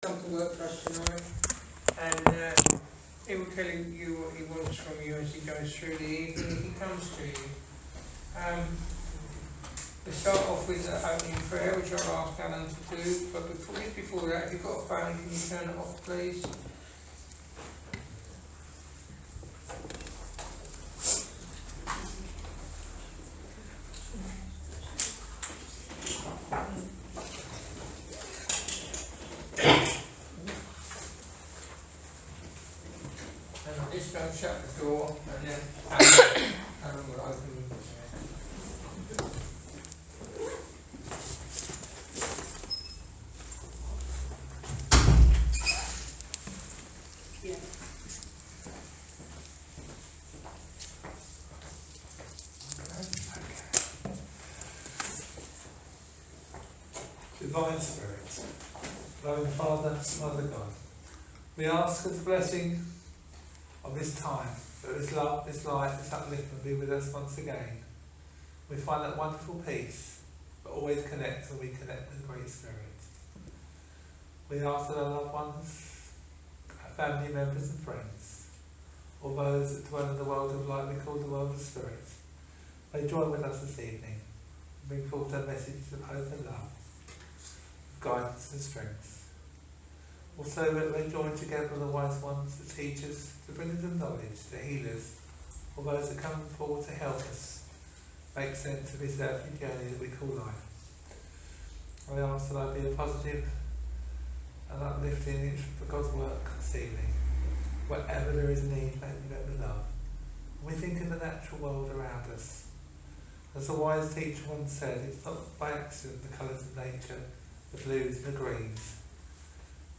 come to work for us tonight, and he will tell you what he wants from you as he goes through the evening if he comes to you. We'll start off with the opening prayer, which I'll ask Alan to do, but before that, if you've got a phone, can you turn it off, please? Just go and shut the door, and then Alan will open the Divine Spirit, loving Father, Mother God, we ask as a blessing of this time, that this love, this light, this upliftment be with us once again. We find that wonderful peace, but always connect when we connect with the Great Spirit. We ask that our loved ones, our family members and friends, or those that dwell in the world of light we call the world of spirit, may join with us this evening and bring forth their messages of hope and love, guidance and strength. Also that they join together the wise ones, the teachers, the bringers of knowledge, the healers, or those that come forward to help us make sense of this earthly journey that we call life. I ask that I be a positive and uplifting instrument for God's work this evening. Wherever there is need, may we let me love. And we think of the natural world around us. As the wise teacher once said, it's not by accident the colours of nature, the blues and the greens,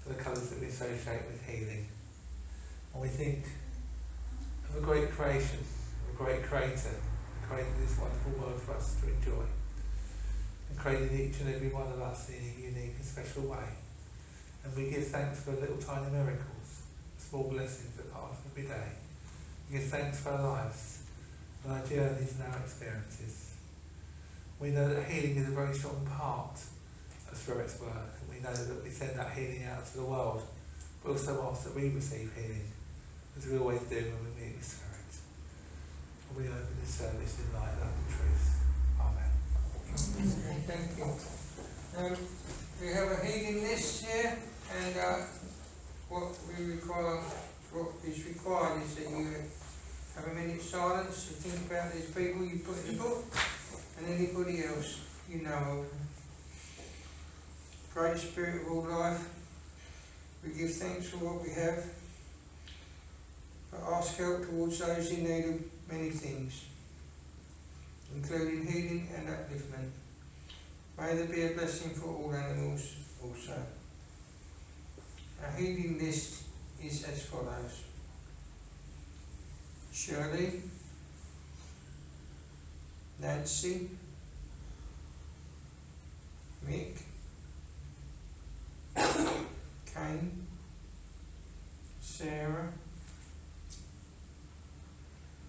are the colours that we associate with healing. And we think of a great creation, of a great creator, who created this wonderful world for us to enjoy, and created each and every one of us in a unique and special way. And we give thanks for little tiny miracles, small blessings that pass every day. We give thanks for our lives, and our journeys and our experiences. We know that healing is a very strong part of Spirit's work, and we know that we send that healing out to the world, but also ask that we receive healing, as we always do when we meet with Spirit. And we open this service in light, love and truth. Amen. Thank you. We have a healing list here, and what is required is that you have a minute's silence to think about these people you put in the book, and anybody else you know of. Great Spirit of all life, we give thanks for what we have, but ask help towards those in need of many things, including healing and upliftment. May there be a blessing for all animals also. Our healing list is as follows: Shirley, Nancy, Mick, Kane, Sarah,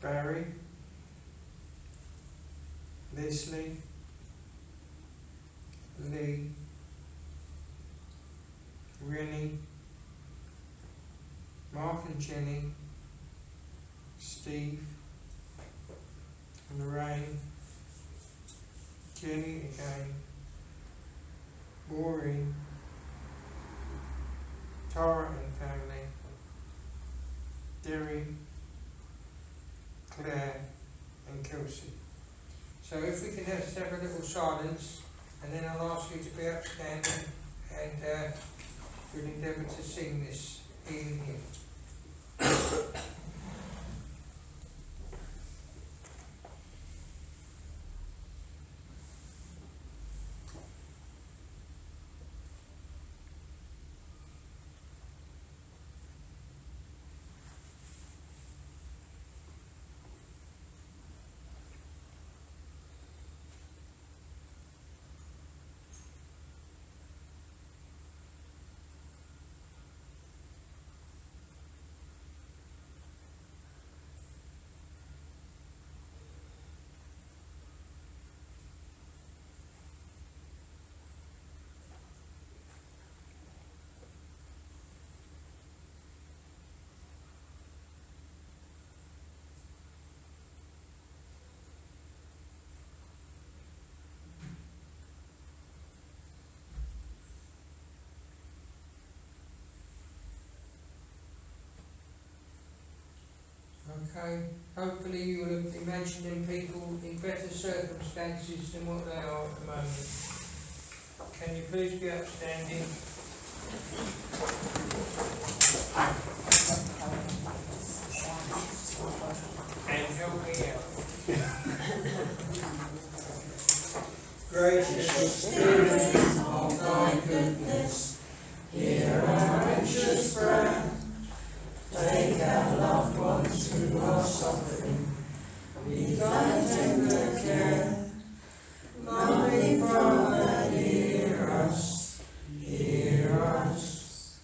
Barry, Leslie, Lee, Rennie, Mark and Jenny, Steve, Lorraine, Jenny again, Maureen, Tara and family, Derry, Claire and Kelsey. So if we can just have a little silence, and then I'll ask you to be upstanding, and we'll endeavour to sing this healing hymn. Okay. Hopefully you will have imagined them people in better circumstances than what they are at the moment. Can you please be upstanding? And help me out. Gracious Spirit of thy goodness, hear our anxious prayer. Take our loved ones who are suffering with thy tender care. Loving Father, hear us, hear us.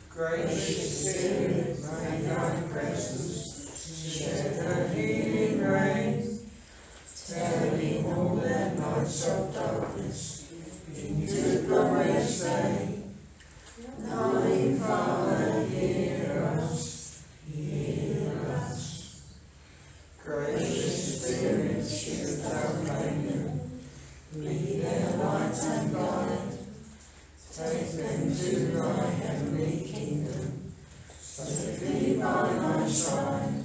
Gracious Spirit, may thy presence shed her healing rain, turning all their nights of darkness into glorious day. Loving Father, hear us, hear us. Gracious Spirit, shift our kingdom, be their light and guide. Take them to thy heavenly kingdom, safely by thy side.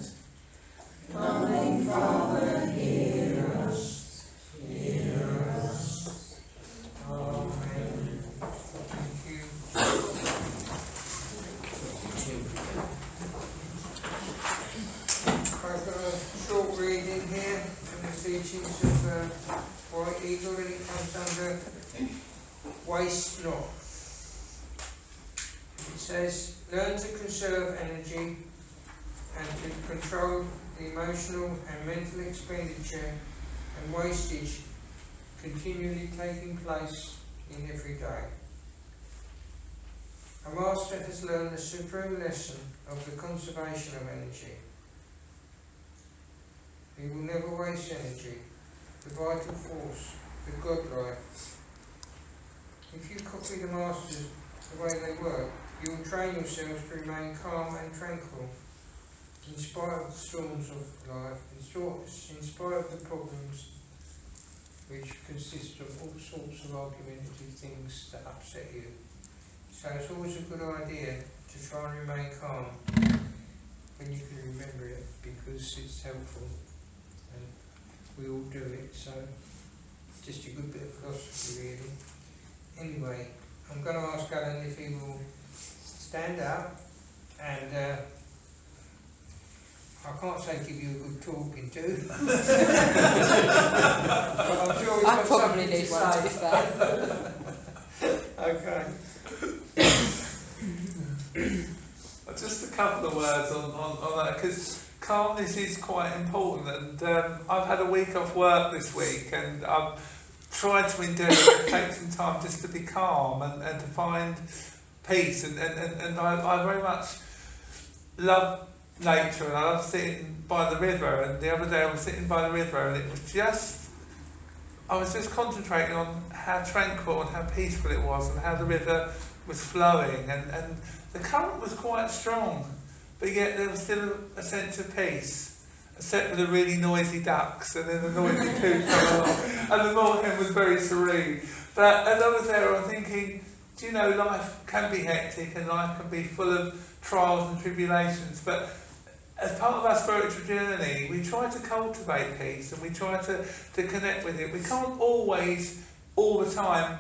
Loving Father, hear us, hear us. Amen. Thank you. I've got a short reading here from the teachings of White Eagle, and it comes under waste not. It says, learn to conserve energy and to control the emotional and mental expenditure and wastage continually taking place in every day. A master has learned the supreme lesson of the conservation of energy. He will never waste energy, the vital force, the God life. If you copy the masters the way they work, you will train yourselves to remain calm and tranquil, in spite of the storms of life, in spite of the problems which consist of all sorts of argumentative things that upset you. So it's always a good idea to try and remain calm when you can remember it, because it's helpful and we all do it, so just a good bit of philosophy really. Anyway, I'm going to ask Alan if he will stand up, and I can't say give you a good talking to, but I'm sure he's got probably something need to one, to be say. Okay. Just a couple of words on that, because calmness is quite important, and I've had a week off work this week, and I've tried to endeavour to take some time just to be calm and to find peace, and I very much love nature, and I love sitting by the river. And the other day I was sitting by the river, and it was just, I was just concentrating on how tranquil and how peaceful it was, and how the river was flowing, and the current was quite strong, but yet there was still a sense of peace, except for the really noisy ducks and then the noisy coo coming along, and the moorhen was very serene. But as I was there, I'm thinking, do you know, life can be hectic and life can be full of trials and tribulations, but as part of our spiritual journey, we try to cultivate peace, and we try to connect with it. We can't always, all the time,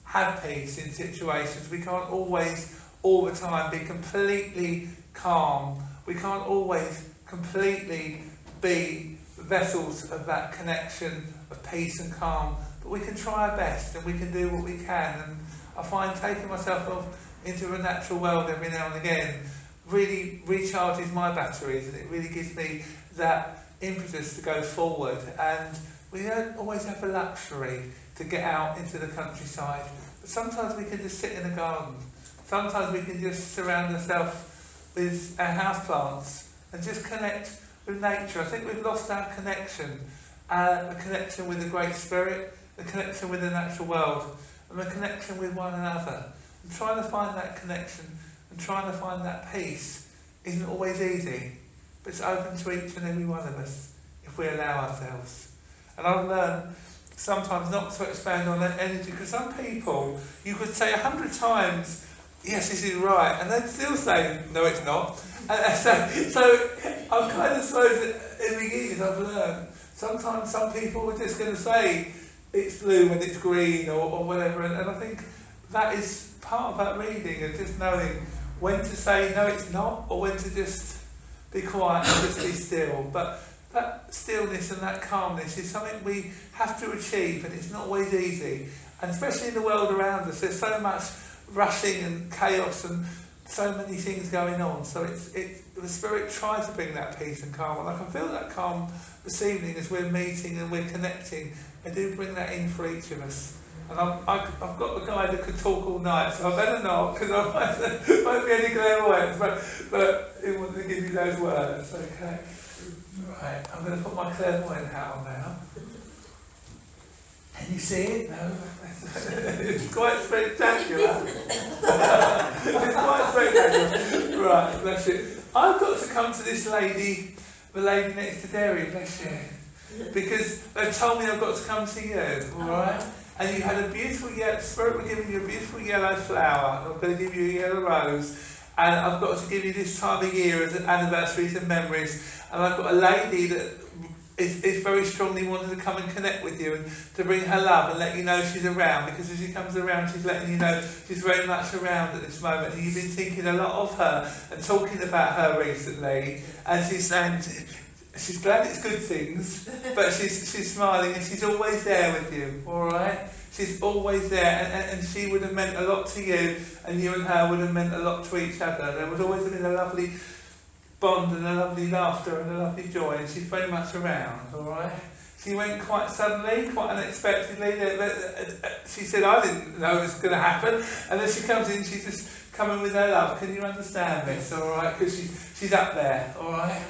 have peace in situations. We can't always, all the time, be completely calm. We can't always completely be vessels of that connection of peace and calm, but we can try our best, and we can do what we can. And I find taking myself off into a natural world every now and again really recharges my batteries, and it really gives me that impetus to go forward. And we don't always have the luxury to get out into the countryside, but sometimes we can just sit in a garden. Sometimes we can just surround ourselves with our houseplants and just connect with nature. I think we've lost our connection, the connection with the Great Spirit, the connection with the natural world, and the connection with one another. And trying to find that connection and trying to find that peace isn't always easy, but it's open to each and every one of us if we allow ourselves. And I've learned sometimes not to expand on that energy, because some people, you could say 100 times yes, this is right, and they'd still say, no, it's not. And so I kind of suppose that in the beginning I've learned, sometimes some people are just going to say it's blue when it's green or whatever, and I think that is part of that reading, and just knowing when to say no it's not, or when to just be quiet and just be still. But that stillness and that calmness is something we have to achieve, and it's not always easy, and especially in the world around us there's so much rushing and chaos and so many things going on. So the Spirit tries to bring that peace and calm, and I can feel that calm this evening as we're meeting and we're connecting. I do bring that in for each of us. And I've got a guy that could talk all night, so I better not, because I won't be any clairvoyance, but he wants to give you those words, okay? Right, I'm going to put my clairvoyant hat on now. Can you see it? No? It's quite spectacular. It's quite spectacular. Right, bless you. I've got to come to this lady, the lady next to Derry, bless you. Because they told me I've got to come to you, alright? And you had a beautiful yellow, Spirit were giving you a beautiful yellow flower, and I'm going to give you a yellow rose, and I've got to give you this time of year as anniversaries and memories, and I've got a lady that is very strongly wanting to come and connect with you and to bring her love and let you know she's around, because as she comes around she's letting you know she's very much around at this moment, and you've been thinking a lot of her and talking about her recently, and she's saying she's glad it's good things, but she's smiling, and she's always there with you, alright? She's always there, and she would have meant a lot to you, and you and her would have meant a lot to each other. There would always have been a lovely bond and a lovely laughter and a lovely joy, and she's very much around, alright? She went quite suddenly, quite unexpectedly. She said, I didn't know it was going to happen, and then she comes in, she's just coming with her love. Can you understand this, alright? Because she's up there, alright?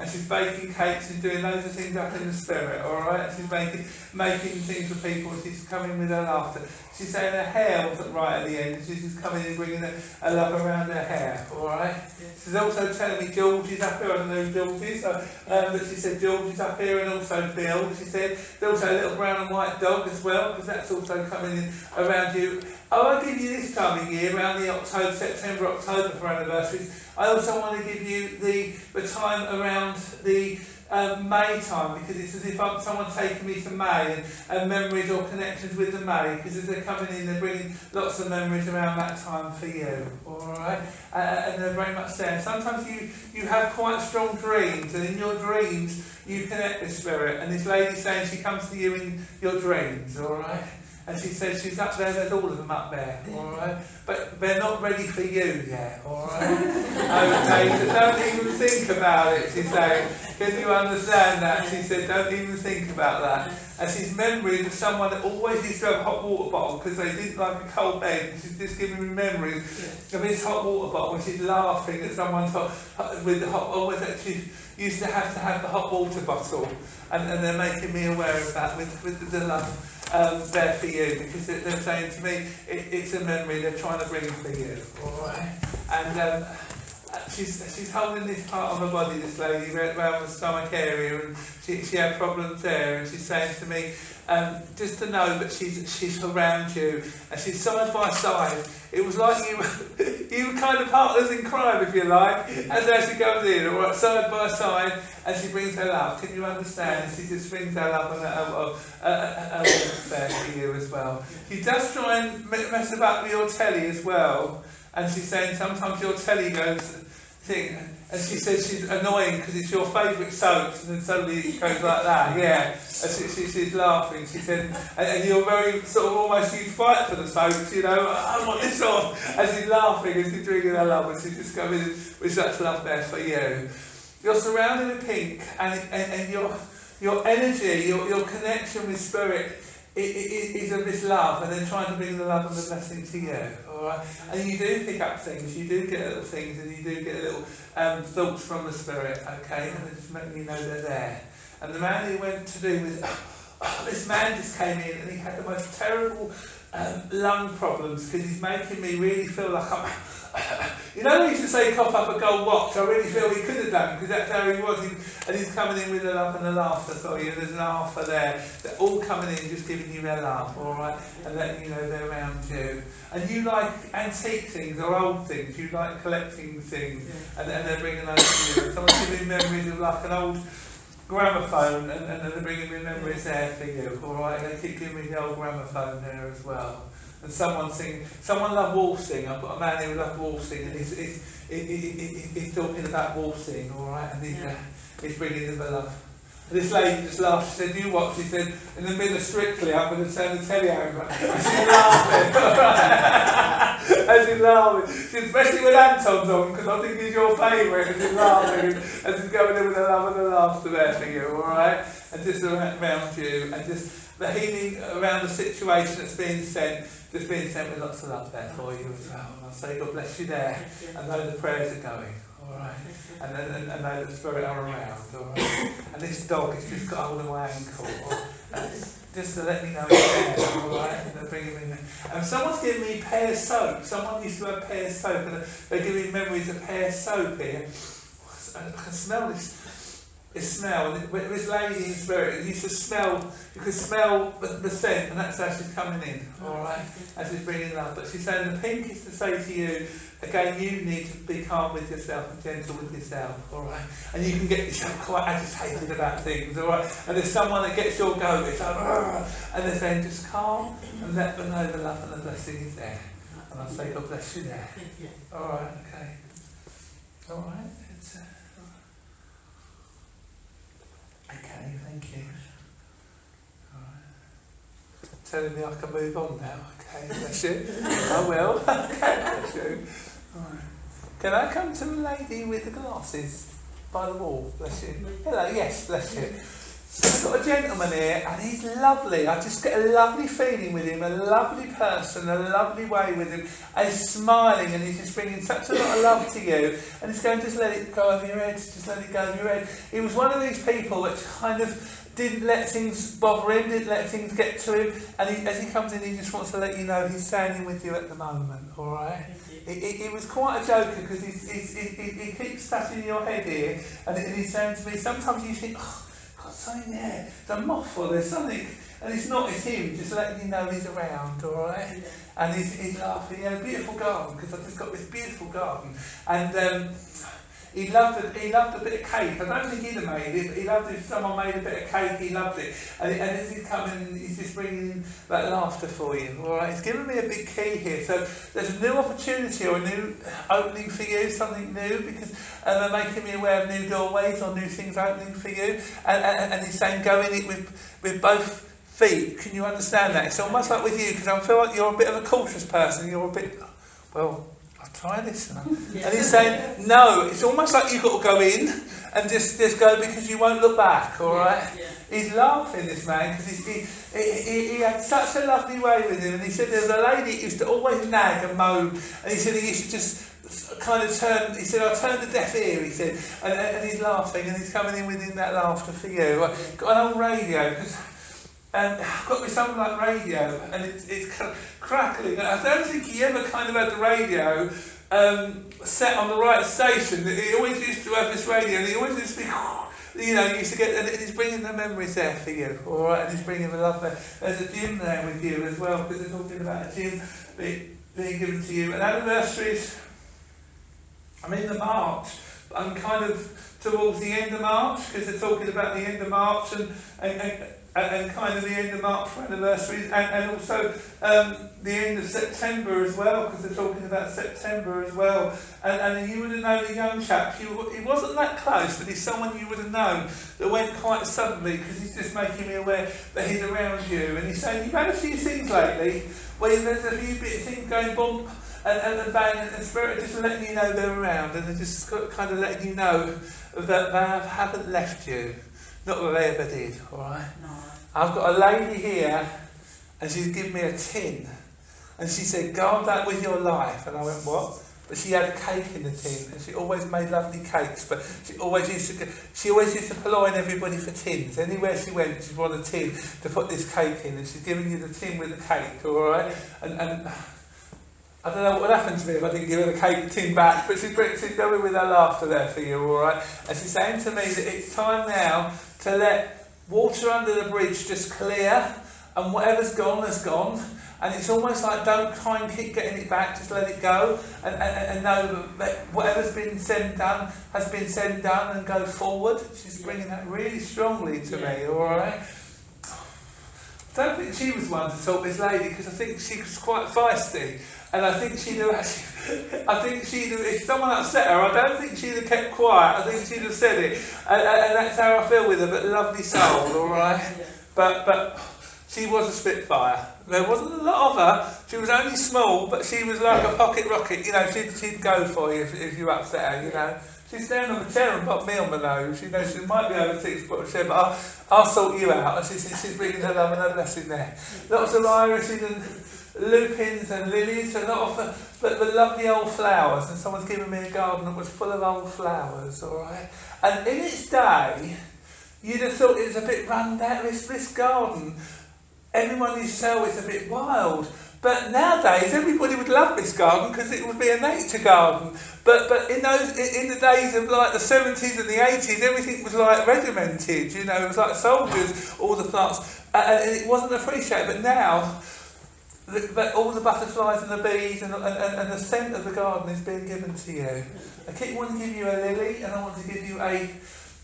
And she's baking cakes and doing loads of things up in the Spirit, alright? She's making things for people, and she's coming with her laughter. She's saying her hair wasn't right at the end, and she's just coming in and bringing a love around her hair, alright? Yes. She's also telling me George is up here, I don't know who George is, but she said George is up here, and also Bill. She said there's also a little brown and white dog as well, because that's also coming in around you. Oh, I'll give you this time of year, around the September, October for anniversaries. I also want to give you the time around the May time, because it's as if someone's taking me to May and memories or connections with the May, because as they're coming in they're bringing lots of memories around that time for you, alright? And they're very much there. Sometimes you have quite strong dreams, and in your dreams you connect with Spirit, and this lady's saying she comes to you in your dreams, alright? And she says she's up there, there's all of them up there, alright? But they're not ready for you yet, alright? Okay, so don't even think about it, she's saying. Can you understand that? She said, don't even think about that. And she's memories of someone that always used to have a hot water bottle because they didn't like a cold bed. And she's just giving me memories of this hot water bottle, and she's laughing at someone's with the hot, always that she used to have the hot water bottle. And they're making me aware of that with the love. There for you, because they're saying to me it's a memory they're trying to bring for you, alright? And she's holding this part of her body, this lady, around the stomach area, and she had problems there, and she's saying to me just to know that she's around you, and she's side by side. It was like you were kind of partners in crime, if you like, and there she comes in, alright, side by side, and she brings her love. Can you understand? She just brings her love and her there for you as well. She does try and mess about with your telly as well, and she's saying sometimes your telly goes thing, and she says she's annoying because it's your favourite soaps, and then suddenly it goes like that, yeah. And she's laughing, she said, and you're very sort of almost, you fight for the soaps, you know, I want this on, and she's laughing and she's drinking her love, and she's just coming with such love there for you. You're surrounded in pink, and your energy, your connection with Spirit is of this love, and then trying to bring the love and the blessing to you, alright? And you do pick up things, you do get little things, and you do get little thoughts from the Spirit, okay? And it's making you know they're there. And the man who went to do with, this man just came in, and he had the most terrible lung problems, because he's making me really feel like You know, we used to say cough up a gold watch. I really feel he could have done, because that's how he was. And he's coming in with a love and a laughter for you. There's an laughter there. They're all coming in, just giving you their laugh, all right, and letting you know they're around you. And you like antique things or old things. You like collecting things, and they're bringing those to you. Someone's giving memories of like an old gramophone, and they're bringing me memories there for you, all right. They keep giving me the old gramophone there as well. And someone loved waltzing. I've got a man who loved waltzing, and he's talking about waltzing, all right, and he's bringing in the love. And this lady just laughed. She said, "You what?" She said, "In the middle of Strictly, I'm going to turn the telly over." And she's laughing, all right. And she's laughing. Especially when Anton's on, because I think he's your favourite. And she's laughing, and she's going in with a love and a laughter there for you, all right, and just around you, and just the healing around the situation that's being sent. Just being sent with lots of love there for you as well. And I'll say God bless you there, and know the prayers are going, all right, and know the Spirit are around, all right. And this dog has just got hold of my ankle, just to let me know it's there, all right. And they're bringing me there. And someone's giving me pear soap. Someone used to have pear soap, and they're giving me memories of pear soap here. I can smell this smell. And this lady in spirit, you could smell the scent, and that's how she's coming in, all right, as she's bringing love. But she's saying the pink is to say to you, again, you need to be calm with yourself and gentle with yourself, all right, and you can get yourself quite agitated about things, all right, and there's someone that gets your goat, it's like, and they're saying just calm and let them know the love and the blessing is there. And I'll say God bless you there. All right, okay, all right. Okay, thank you. Alright. Telling me I can move on now. Okay, bless you. I will. Okay, bless you. Alright. Can I come to the lady with the glasses by the wall? Bless you. Hello, yes, bless you. I've got a gentleman here, and he's lovely. I just get a lovely feeling with him, a lovely person, a lovely way with him. And he's smiling, and he's just bringing such a lot of love to you. And he's going, just let it go over your head, just let it go over your head. He was one of these people that kind of didn't let things bother him, didn't let things get to him. And as he comes in, he just wants to let you know he's standing with you at the moment, all right? He was quite a joker, because he keeps touching your head here, and he's saying to me, sometimes you think, oh, got something there, there's a moth or there's something, and it's not, it's him, just letting you know he's around, alright? And he's laughing. He had a beautiful garden, because I've just got this beautiful garden, and he loved a bit of cake. I don't think he'd have made it, but he loved it if someone made a bit of cake, he loved it. And as he's coming, he's just bringing in that laughter for you, alright? He's given me a big key here, so there's a new opportunity or a new opening for you, something new, because they're making me aware of new doorways or new things opening for you. And he's saying go in it with both feet. Can you understand that? It's almost like with you, because I feel like you're a bit of a cautious person, you're a bit, well, I'll try this now. And he's saying, no, it's almost like you've got to go in and just go, because you won't look back, all right? He's laughing, this man, because he had such a lovely way with him. And he said there was a lady who used to always nag and moan, and he said he used to just kind of turn, he said, I turned a deaf ear, he said, and he's laughing, and he's coming in within that laughter for you. I've got an old radio, because I've got me something like radio, and it's crackling. I don't think he ever kind of had the radio set on the right station. He always used to have this radio, and he always used to be, you know, he used to get, and he's bringing the memories there for you, all right, and he's bringing the love there. There's a gym there with you as well, because they're talking about a gym being given to you. And anniversaries, I'm in the March, but I'm kind of towards the end of March, because they're talking about the end of March and kind of the end of March for anniversaries, and also the end of September as well, because they're talking about September as well. And you would have known a young chap, he wasn't that close, but he's someone you would have known that went quite suddenly, because he's just making me aware that he's around you. And he's saying, you've had a few things lately where there's a few bit of things going bump and bang, and Spirit just letting you know they're around, and they're just kind of letting you know that they haven't left you. Not that they ever did, alright? No. I've got a lady here, and she's given me a tin. And she said, guard that with your life. And I went, what? But she had a cake in the tin, and she always made lovely cakes, but she always used to purloin everybody for tins. Anywhere she went, she'd want a tin to put this cake in, and she's giving you the tin with the cake, alright? And I don't know what would happen to me if I didn't give her the cake tin back, but she's going with her laughter there for you, alright? And she's saying to me that it's time now to let water under the bridge just clear, and whatever's gone has gone. And it's almost like don't try and keep getting it back, just let it go, and know that whatever's been said and done has been said and done, and go forward. She's bringing that really strongly to me, alright? I don't think she was one to talk this lady, because I think she was quite feisty. And I think she'd have actually, if someone upset her, I don't think she'd have kept quiet. I think she'd have said it. And that's how I feel with her, but lovely soul, alright? But she was a spitfire. There wasn't a lot of her. She was only small, but she was like a pocket rocket. You know, she'd go for you if you upset her, you know. She'd stand on the chair and pop me on my nose. You know, she might be over 6 foot of chair, but I'll sort you out. And she's bringing her love and her blessing there. Lots of irises and lupins and lilies, a lot of the lovely old flowers. And someone's given me a garden that was full of old flowers, alright? And in its day, you'd have thought it was a bit run down, this garden. Everyone used to say, oh, it's a bit wild. But nowadays, everybody would love this garden because it would be a nature garden. But in the days of like the 70s and the 80s, everything was like regimented. You know, it was like soldiers, all the plants, and it wasn't appreciated. But now, all the butterflies and the bees and the scent of the garden is being given to you. I keep wanting to give you a lily, and I want to give you a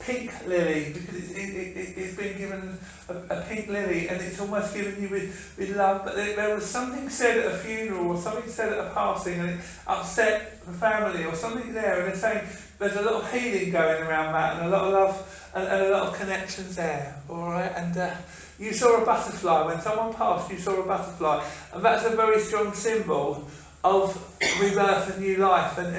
pink lily, because it's been given a pink lily, and it's almost given you with love. But there was something said at a funeral, or something said at a passing, and it upset the family, or something there, and they're saying there's a lot of healing going around that, and a lot of love, and a lot of connections there, alright? And you saw a butterfly, when someone passed you saw a butterfly, and that's a very strong symbol of rebirth and new life, and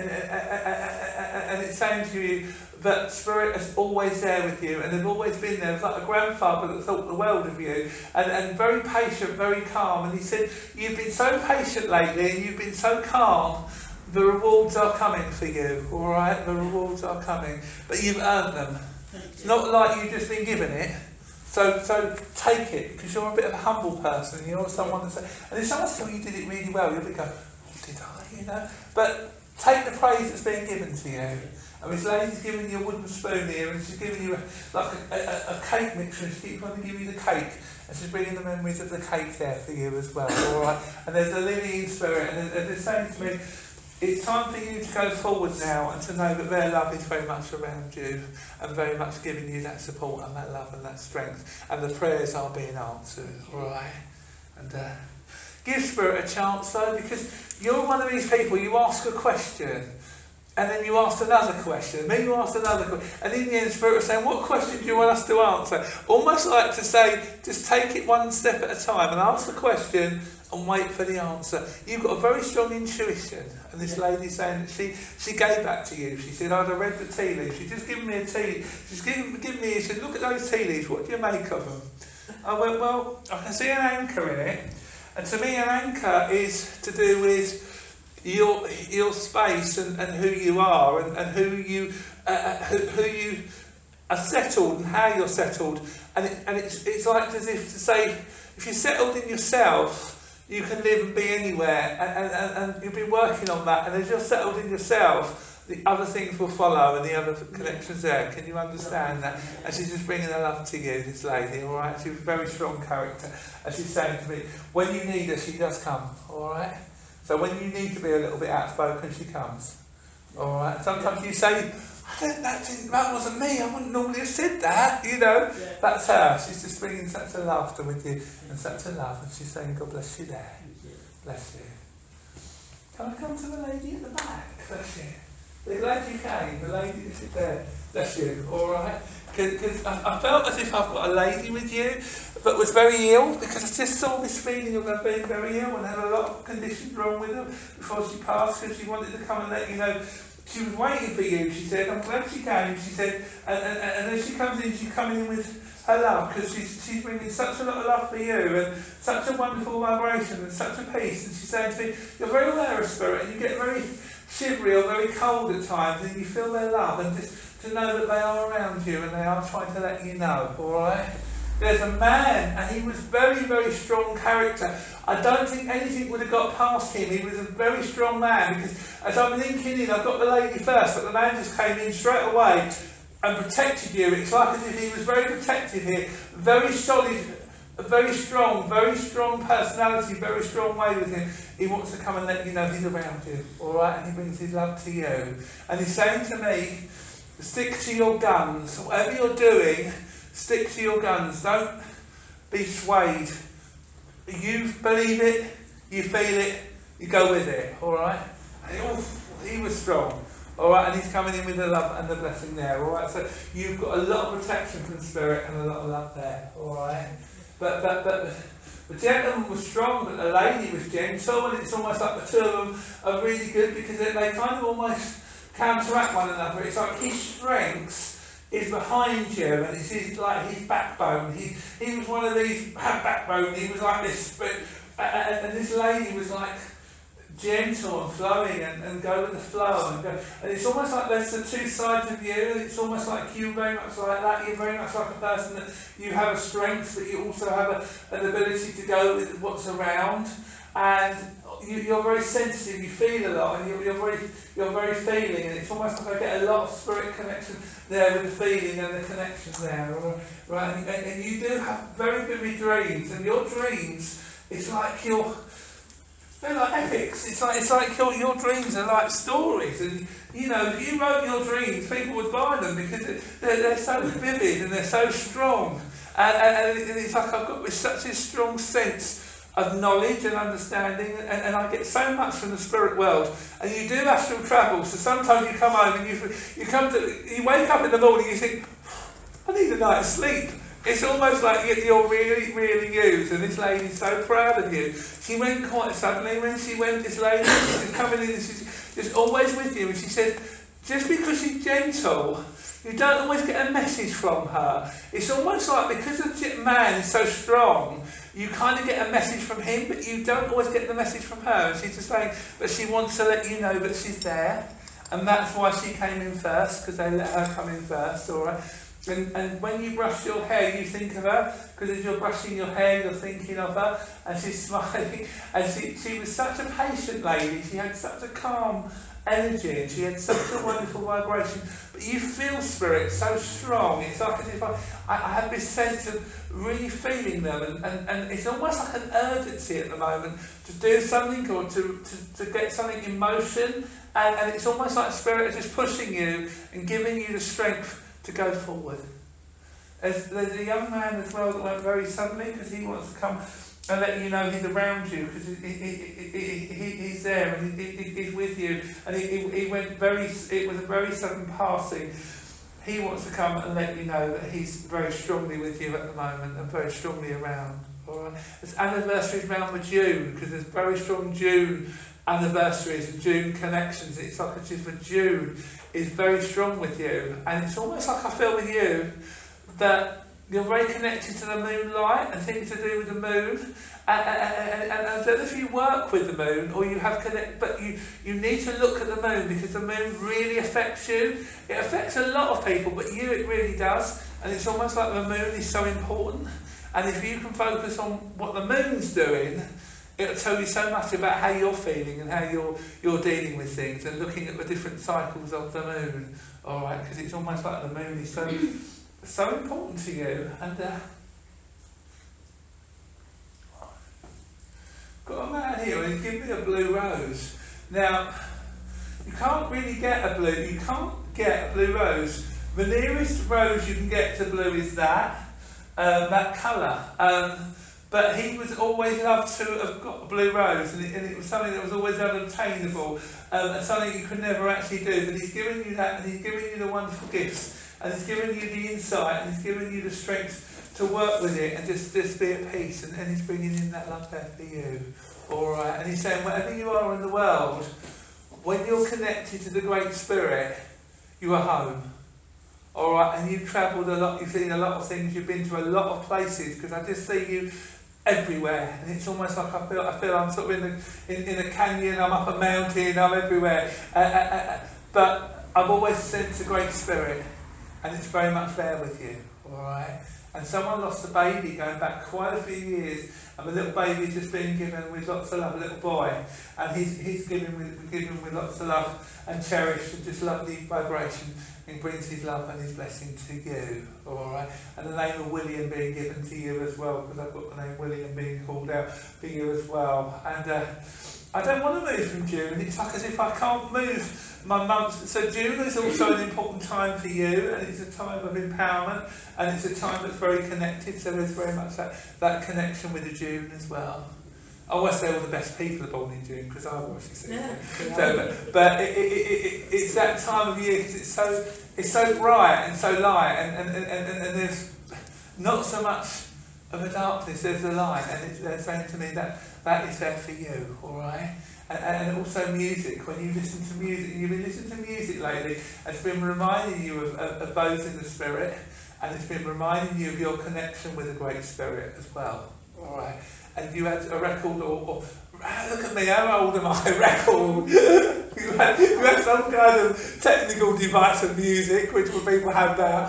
it's saying to you that Spirit is always there with you, and they've always been there. It's like a grandfather that thought the world of you, and very patient, very calm. And he said, you've been so patient lately, and you've been so calm, the rewards are coming for you, alright? The rewards are coming, but you've earned them. It's not like you've just been given it. So take it, because you're a bit of a humble person. You're someone that's, and if someone says, oh, you did it really well, you'll be going, oh, did I? You know? But take the praise that's being given to you. And this lady's giving you a wooden spoon here, and she's giving you a cake mixture, and she keeps wanting to give you the cake. And she's bringing the memories of the cake there for you as well, alright? And there's a lily in spirit, and they're saying to me, it's time for you to go forward now, and to know that their love is very much around you, and very much giving you that support and that love and that strength. And the prayers are being answered, alright? And give Spirit a chance though, because you're one of these people, you ask a question, and then you asked another question, and then you asked another question, and in the end Spirit was saying, what question do you want us to answer? Almost like to say, just take it one step at a time and ask the question and wait for the answer. You've got a very strong intuition, and this lady's saying that she gave that to you. She said, I'd have read the tea leaves. She's just given me a tea. She's given me, she said, look at those tea leaves, what do you make of them? I went, well, I can see an anchor in it, and to me an anchor is to do with your space and who you are, and who you are settled and how you're settled, and it's like as if to say, if you're settled in yourself, you can live and be anywhere, and you've been working on that, and as you're settled in yourself, the other things will follow, and the other connections there. Can you understand that? And she's just bringing her love to you, this lady, alright? She's a very strong character, and she's saying to me, when you need her, she does come, alright? So when you need to be a little bit outspoken, she comes. Alright? Sometimes you say, that wasn't me, I wouldn't normally have said that, you know. Yeah. That's her. She's just bringing such a laughter with you, and such a love, and she's saying, God bless you there. Bless you. Can I come to the lady at the back? Bless you. We're glad you came, the lady that's there. Bless you, alright? Because I felt as if I've got a lady with you, but was very ill, because I just saw this feeling of her being very ill and had a lot of conditions wrong with her before she passed, because she wanted to come and let you know. She was waiting for you, she said. I'm glad she came, she said. And as she comes in, she's coming in with her love, because she's bringing such a lot of love for you, and such a wonderful vibration, and such a peace. And she's saying to me, you're very aware of Spirit, and you get very shivery or very cold at times, and you feel their love, and just to know that they are around you, and they are trying to let you know, alright? there's a man, and he was very, very strong character. I don't think anything would have got past him. He was a very strong man, because as I'm linking in, I've got the lady first, but the man just came in straight away and protected you. It's like as if he was very protective here, very solid, very strong personality, very strong way with him. He wants to come and let you know he's around you, alright, and he brings his love to you. And he's saying to me, stick to your guns. Whatever you're doing, stick to your guns. Don't be swayed. You believe it, you feel it, you go with it, alright? He was strong. Alright, and he's coming in with the love and the blessing there, alright? So you've got a lot of protection from Spirit and a lot of love there, alright? But the gentleman was strong, but the lady was gentle, and it's almost like the two of them are really good, because they kind of almost counteract one another. It's like his strength is behind you, and it's his backbone. He was one of these, had backbone, he was like this, and this lady was like gentle and flowing and go with the flow and it's almost like there's the two sides of you, and it's almost like you very much like that. You're very much like a person that you have a strength, but you also have an ability to go with what's around, and you're very sensitive, you feel a lot, and you're very feeling, and it's almost like I get a lot of spirit connection there with the feeling and the connection there, right? And you do have very vivid dreams, and your dreams, it's like they're like epics. It's like your dreams are like stories, and you know, if you wrote your dreams, people would buy them because they're so vivid and they're so strong. And it's like I've got such a strong sense of knowledge and understanding, and I get so much from the spirit world. And you do astral travel, so sometimes you come home and you wake up in the morning and you think, I need a night's sleep. It's almost like you're really, really used, and this lady's so proud of you. She went quite suddenly when she went, this lady, she's coming in and she's just always with you, and she said, just because she's gentle, you don't always get a message from her. It's almost like because the man is so strong, you kind of get a message from him, but you don't always get the message from her. And she's just saying, but she wants to let you know that she's there, and that's why she came in first, because they let her come in first, alright? And when you brush your hair, you think of her, because as you're brushing your hair, you're thinking of her, and she's smiling. And she was such a patient lady, she had such a calm energy, and she had such a wonderful vibration. But you feel spirit so strong, it's like as if I have this sense of really feeling them, and it's almost like an urgency at the moment to do something or to get something in motion, and it's almost like spirit is just pushing you and giving you the strength to go forward. There's a young man as well that went very suddenly, because he wants to come and let you know he's around you, because he's there and he's with you, and he went it was a very sudden passing. He wants to come and let you know that he's very strongly with you at the moment and very strongly around. Alright? There's anniversaries around with June, because there's very strong June anniversaries and June connections. It's like it's just with June is very strong with you, and it's almost like I feel with you that you're very connected to the moonlight and things to do with the moon, and I don't know if you work with the moon or you have but you need to look at the moon, because the moon really affects you. It affects a lot of people, but you it really does, and it's almost like the moon is so important, and if you can focus on what the moon's doing, it'll tell you so much about how you're feeling and how you're dealing with things, and looking at the different cycles of the moon, alright, because it's almost like the moon is so important to you. And got a man here and he's given me a blue rose. Now, you can't get a blue rose. The nearest rose you can get to blue is that colour. But he was always loved to have got a blue rose, and it was something that was always unobtainable, and something you could never actually do. But he's given you that, and he's given you the wonderful gifts, and he's given you the insight, and he's given you the strength to work with it and just be at peace, and he's bringing in that love there for you. Alright, and he's saying wherever you are in the world, when you're connected to the Great Spirit, you are home. Alright, and you've travelled a lot, you've seen a lot of things, you've been to a lot of places, because I just see you everywhere, and it's almost like I feel I'm sort of in a canyon, I'm up a mountain, I'm everywhere, but I've always sensed a Great Spirit, and it's very much there with you, alright? and someone lost a baby going back quite a few years, and the little baby's just been given with lots of love, a little boy, and he's given with lots of love and cherished and just lovely vibration, and brings his love and his blessing to you, alright? And the name of William being given to you as well, because I've got the name William being called out for you as well. And I don't want to move from June. It's like as if I can't move my months. So June is also an important time for you, and it's a time of empowerment, and it's a time that's very connected. So there's very much that connection with the June as well. I always say all the best people are born in June, because I've always seen it. So, but it's that time of year because it's so bright and so light, and there's not so much of a darkness, there's a light, and they're saying to me that is there for you, all right? And also music. When you listen to music, you've been listening to music lately, it's been reminding you of those in the spirit, and it's been reminding you of your connection with the Great Spirit as well, all right? And you had a record, or look at me, how old am I? Record. you had some kind of technical device of music, which people have now.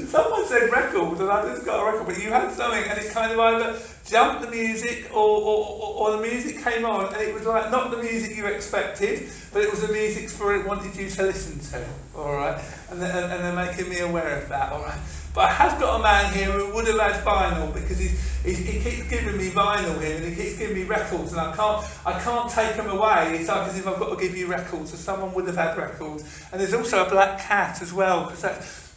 Someone said record, and I just got a record, but you had something, and it kind of either jumped the music, or the music came on, and it was like not the music you expected, but it was the music Spirit wanted you to listen to, all right? And they're making me aware of that, all right? But I have got a man here who would have had vinyl, because he keeps giving me vinyl here, and he keeps giving me records, and I can't take them away. It's like as if I've got to give you records, so someone would have had records. And there's also a black cat as well, because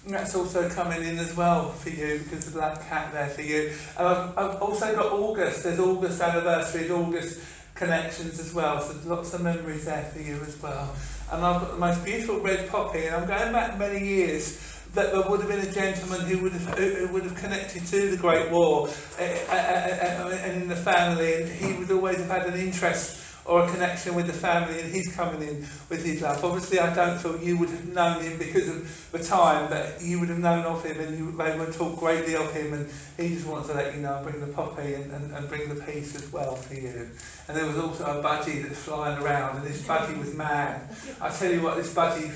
that's also coming in as well for you, because the black cat there for you. And I've also got August. There's August anniversaries, August connections as well, so there's lots of memories there for you as well. And I've got the most beautiful red poppy, and I'm going back many years, that there would have been a gentleman who would have connected to the Great War and in the family, and he would always have had an interest or a connection with the family, and he's coming in with his love. Obviously I don't feel you would have known him because of the time, but you would have known of him, and they would talk greatly of him, and he just wants to let you know, bring the poppy and bring the peace as well for you. And there was also a budgie that's flying around, and this budgie was mad. I tell you what, this budgie,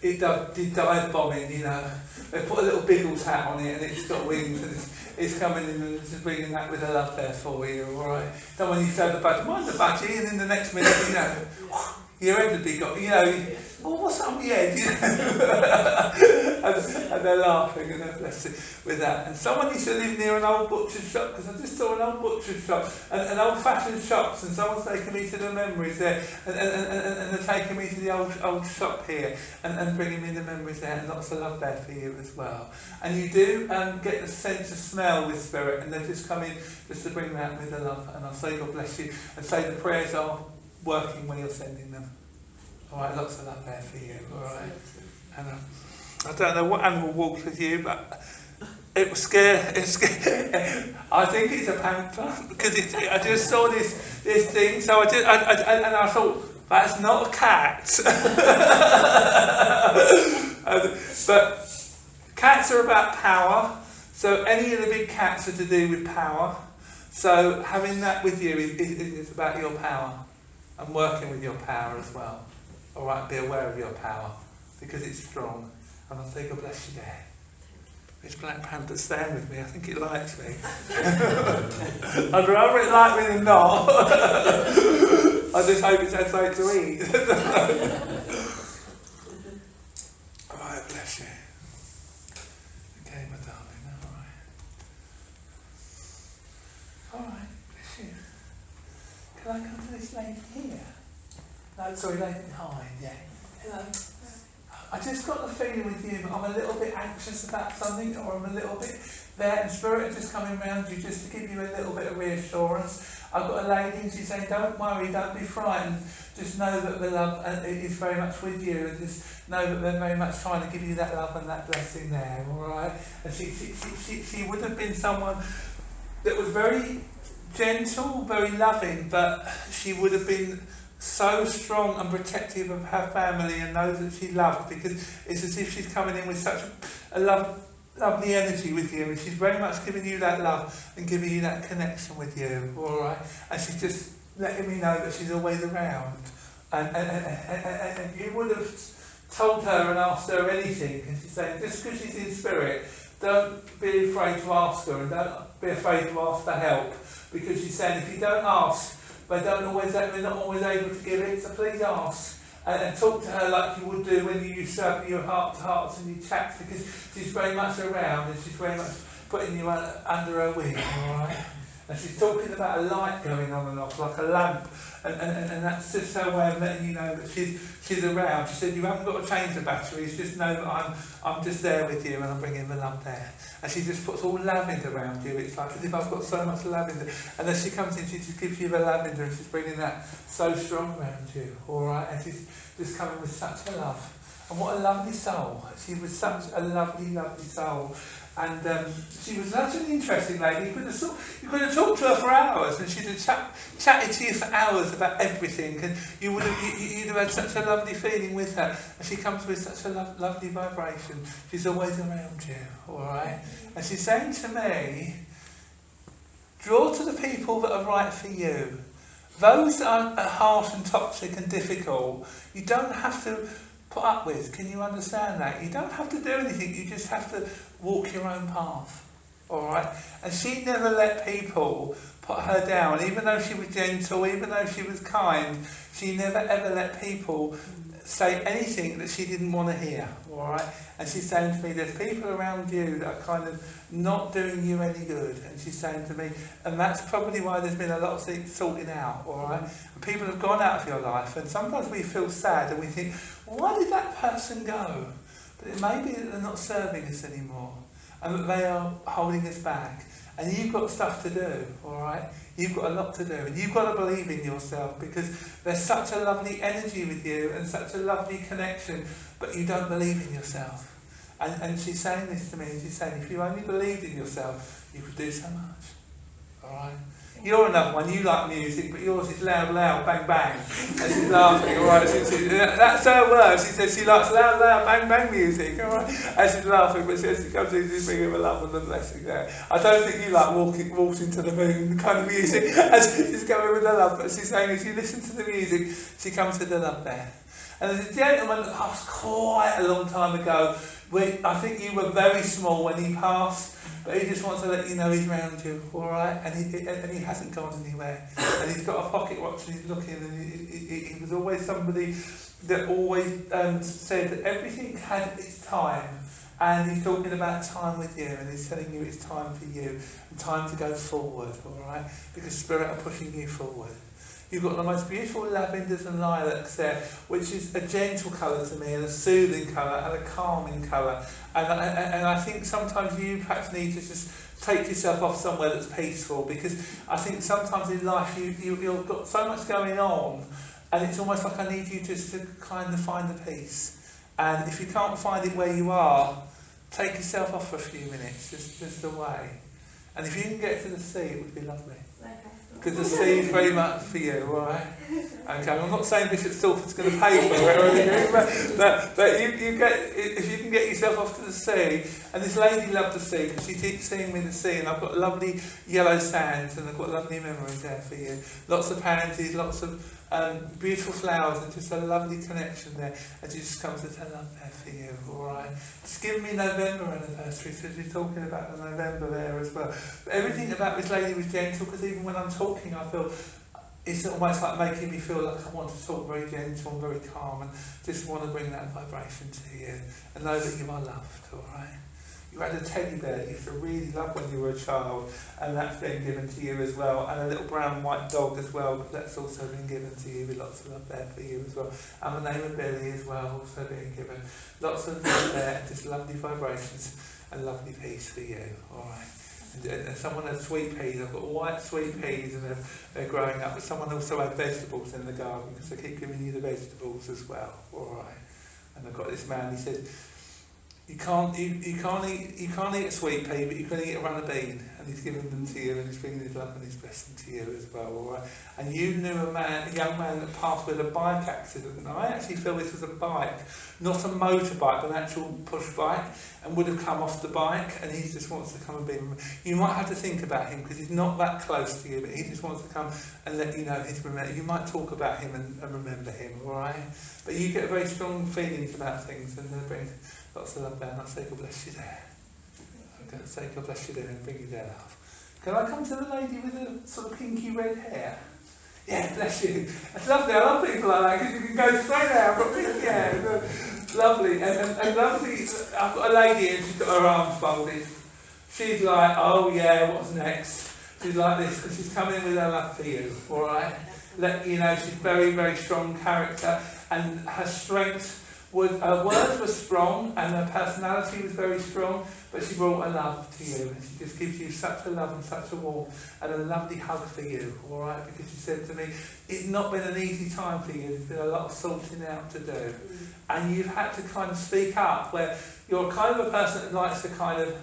it did dive bombing, you know. They put a little Biggles hat on it, and it's got wings, and it's coming in and just bringing that with a love there for you, alright? Don't want you to have the budgie, mind the budgie, and in the next minute, you know, your head would be got, you know, oh, what's up with your head, you know? and they're laughing, and they're blessed with that. And someone used to live near an old butcher's shop, because I just saw an old butcher's shop, and an old-fashioned shops, and someone's taking me to the memories there, and they're taking me to the old shop here, and bringing me the memories there, and lots of love there for you as well. And you do get the sense of smell with Spirit, and they're just coming just to bring that with the love. And I'll say God bless you, and say the prayers are working when you're sending them. Alright, lots of love there for you, alright? And I don't know what animal walks with you, but it was scary. I think it's a panther, because I just saw this thing, so I thought, that's not a cat. But cats are about power, so any of the big cats are to do with power. So having that with you is about your power, and working with your power as well. Alright, be aware of your power, because it's strong. And I'll say God bless you there. This black panther's staying with me, I think it likes me. I'd rather it like me than not. I just hope it's had something to eat. Alright, bless you. Okay, my darling, alright, bless you. Can I come to this lady here? No, sorry, lady behind, yeah. Hello. I just got the feeling with you that I'm a little bit anxious about something, or I'm a little bit there, and Spirit is just coming around you just to give you a little bit of reassurance. I've got a lady, and she's saying, don't worry, don't be frightened, just know that the love is very much with you, and just know that they're very much trying to give you that love and that blessing there, alright? And she would have been someone that was very gentle, very loving, but she would have been so strong and protective of her family and those that she loved, because it's as if she's coming in with such a lovely energy with you, and she's very much giving you that love and giving you that connection with you, alright? And she's just letting me know that she's always around, and you would have told her and asked her anything, and she's saying just because she's in spirit don't be afraid to ask her, and don't be afraid to ask for help, because she's saying if you don't ask, they're not always able to give it, so please ask. And talk to her like you would do when you used to have your heart-to-hearts and your chats, because she's very much around and she's very much putting you under her wing, alright? And she's talking about a light going on and off, like a lamp, and that's just her way of letting you know that she's around. She said, you haven't got to change the batteries, just know that I'm just there with you and I'm bringing the lamp there. And she just puts all lavender around you. It's like as if I've got so much lavender. And as she comes in, she just gives you the lavender and she's bringing that so strong around you, alright? And she's just coming with such a love. And what a lovely soul. She was such a lovely, lovely soul. And she was such an interesting lady. You could have talked to her for hours, and she'd have chatted to you for hours about everything, and you'd have had such a lovely feeling with her. And she comes with such a lovely vibration. She's always around you, all right? And she's saying to me, draw to the people that are right for you. Those that are harsh and toxic and difficult, you don't have to put up with. Can you understand that? You don't have to do anything, you just have to walk your own path, alright? And she never let people put her down, even though she was gentle, even though she was kind, she never ever let people say anything that she didn't want to hear, alright? And she's saying to me, there's people around you that are kind of not doing you any good, and she's saying to me, and that's probably why there's been a lot of things sorted out, alright? People have gone out of your life, and sometimes we feel sad and we think, why did that person go? But it may be that they're not serving us anymore, and that they are holding us back. And you've got stuff to do, alright? You've got a lot to do, and you've got to believe in yourself, because there's such a lovely energy with you and such a lovely connection, but you don't believe in yourself. And she's saying this to me, and she's saying, if you only believed in yourself, you could do so much, alright? You're another one, you like music, but yours is loud, loud, bang, bang. And she's laughing, alright? That's her word. She says she likes loud, loud, bang, bang music, alright? And she's laughing, but she comes in to bring him a love and the blessing there. I don't think you like walking to the moon kind of music. And she's going with the love, but she's saying if you listen to the music, she comes with the love there. And there's a gentleman that passed quite a long time ago. I think you were very small when he passed. But he just wants to let you know he's around you, alright? And he hasn't gone anywhere. And he's got a pocket watch and he's looking, and he was always somebody that always said that everything had its time. And he's talking about time with you, and he's telling you it's time for you, and time to go forward, alright? Because Spirit are pushing you forward. You've got the most beautiful lavenders and lilacs there, which is a gentle colour to me, and a soothing colour, and a calming colour. And I think sometimes you perhaps need to just take yourself off somewhere that's peaceful, because I think sometimes in life you've got so much going on, and it's almost like I need you just to kind of find the peace. And if you can't find it where you are, take yourself off for a few minutes, just away. And if you can get to the sea, it would be lovely. Because the sea is very much for you, alright? Okay, I'm not saying Bishop Stortford's going to pay for it or anything, but you get, if you can get yourself off to the sea, and this lady loved the sea, because she keeps seeing me the sea, and I've got lovely yellow sands, and I've got lovely memories there for you. Lots of pansies, lots of beautiful flowers, and just a lovely connection there, and she just comes to tell love there for you, alright? Just give me November anniversary, so she's talking about the November there as well. But everything about this lady was gentle, because even when I'm talking, I feel it's almost like making me feel like I want to talk very gentle and very calm, and just want to bring that vibration to you, and know that you are loved, alright? You had a teddy bear that you used to really love when you were a child, and that's been given to you as well, and a little brown and white dog as well, but that's also been given to you with lots of love there for you as well. And the name of Billy as well, also being given. Lots of love there, just lovely vibrations and lovely peace for you, alright? And someone had sweet peas. I've got white sweet peas, and they're growing up, but someone also had vegetables in the garden, because they keep giving you the vegetables as well, alright? And I've got this man, he said, You can't eat a sweet pea, but you can eat a runner bean, and he's giving them to you, and he's bringing his love and his blessing to you as well, alright? And you knew a young man that passed with a bike accident, and I actually feel this was a bike, not a motorbike, but an actual push bike, and would have come off the bike, and he just wants to come and be with me. You might have to think about him, because he's not that close to you, but he just wants to come and let you know he's remembered. You might talk about him and remember him, alright? But you get very strong feelings about things, and they bring lots of love there, and I'll say God bless you there. Don't say God bless you there and bring you their love. Can I come to the lady with the sort of pinky red hair? Yeah, bless you. It's lovely. I love people like that because you can go straight out. I've got pinky hair. Lovely. And lovely. I've got a lady and she's got her arms folded. She's like, oh yeah, what's next? She's like this because she's coming with her love for you. All right. You know, she's very, very strong character, and her strength was, her words were strong and her personality was very strong, but she brought a love to you, and she just gives you such a love and such a warmth and a lovely hug for you, all right? Because she said to me, it's not been an easy time for you, there's been a lot of sorting out to do, and you've had to kind of speak up, where you're kind of a person that likes to kind of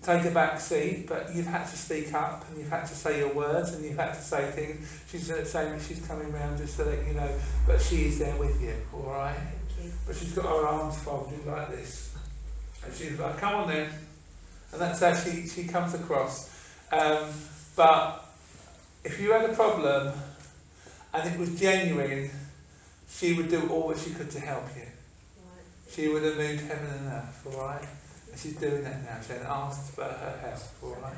take a back seat, but you've had to speak up and you've had to say your words and you've had to say things. She's saying that she's coming round just to let you know, but she is there with you, all right? But she's got her arms folded like this, and she's like, come on then, and that's how she comes across. But if you had a problem and it was genuine, she would do all that she could to help you. She would have moved heaven and earth, all right? And she's doing that now. She had asked for her help, all right?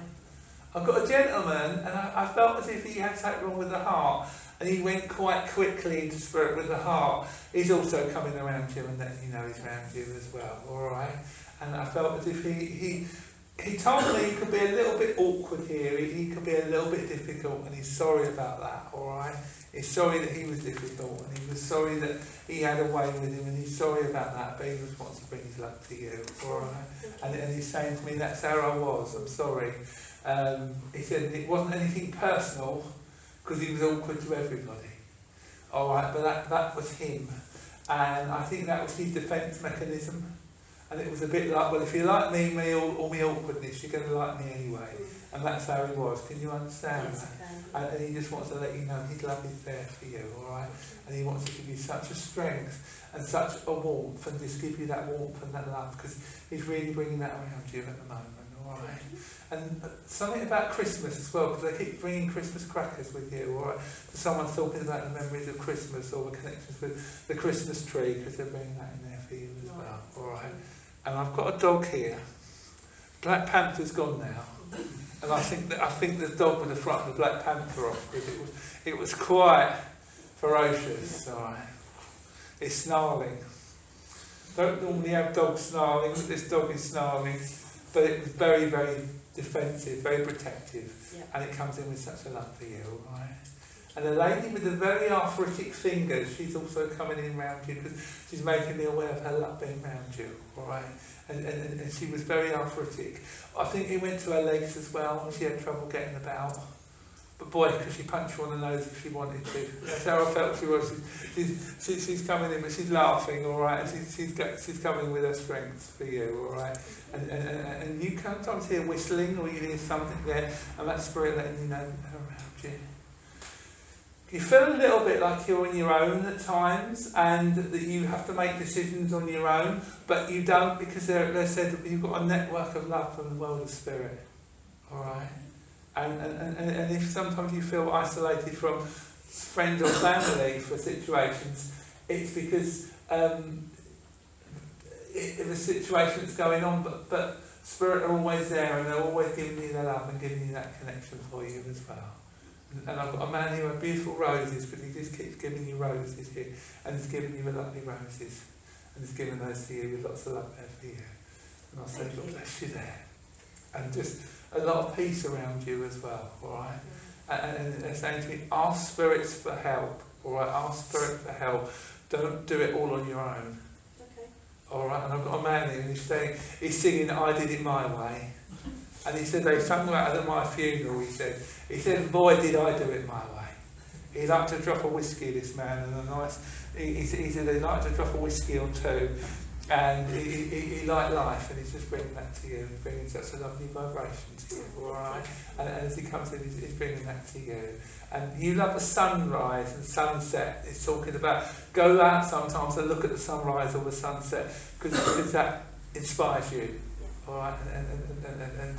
I've got a gentleman, and I felt as if he had something wrong with the heart, and he went quite quickly into spirit with the heart. He's also coming around you and letting you know he's around you as well, all right? And I felt as if he told me he could be a little bit awkward here, he could be a little bit difficult, and he's sorry about that, all right? He's sorry that he was difficult, and he was sorry that he had a way with him, and he's sorry about that, but he just wants to bring his love to you, all right? And he's saying to me, that's how I was, I'm sorry. He said it wasn't anything personal, because he was awkward to everybody, all right? But that was him, and I think that was his defence mechanism. And it was a bit like, well, if you like me or my awkwardness, you're going to like me anyway. And that's how he was. Can you understand that? And he just wants to let you know his love is there for you, all right? And he wants to give you such a strength and such a warmth, and just give you that warmth and that love, because he's really bringing that around you at the moment, all right? And something about Christmas as well, because they keep bringing Christmas crackers with you, all right? So someone's talking about the memories of Christmas or the connections with the Christmas tree, because they're bringing that in there for you as well, all right? And I've got a dog here. Black Panther's gone now, and I think the dog would have frightened the Black Panther off, because it was quite ferocious. All right, it's snarling. Don't normally have dogs snarling, but this dog is snarling. But it was very, very defensive, very protective, and it comes in with such a love for you. All right. And the lady with the very arthritic fingers, she's also coming in round you, because she's making me aware of her love being round you, all right? And she was very arthritic. I think it went to her legs as well, and she had trouble getting about. But boy, could she punch you on the nose if she wanted to. That's how I felt she was. She's coming in, but she's laughing, all right? And she's coming with her strength for you, all right? And you can sometimes hear whistling, or you hear something there, and that spirit letting you know around you. You feel a little bit like you're on your own at times, and that you have to make decisions on your own, but you don't, because they said that you've got a network of love from the world of spirit. All right? And if sometimes you feel isolated from friends or family for situations, it's because of a situation that's going on, but spirit are always there, and they're always giving you their love and giving you that connection for you as well. And I've got a man here with beautiful roses, because he just keeps giving you roses here, and he's giving you lovely roses, and he's giving those to you with lots of love there for you. And I'll say, God bless you there. And just a lot of peace around you as well, all right? And they're saying to me, ask spirits for help, all right? Ask spirit for help. Don't do it all on your own. Okay. All right? And I've got a man here, and he's singing I Did It My Way. And he said they sung that at my funeral, he said, boy, did I do it my way. He liked to drop a whiskey, this man, and he said he liked to drop a whiskey or two, and he liked life, and he's just bringing that to you, bringing such a lovely vibration to you, all right? And as he comes in, he's bringing that to you. And you love the sunrise and sunset. It's talking about go out sometimes and look at the sunrise or the sunset, because that inspires you. All right, and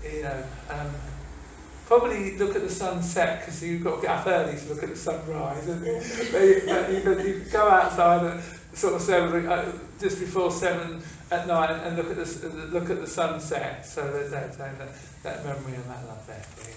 you know, probably look at the sunset, because you've got to get up early to look at the sunrise. And you go outside, and sort of 7, just before 7 at night, and look at the sunset. So that memory and that love there for you.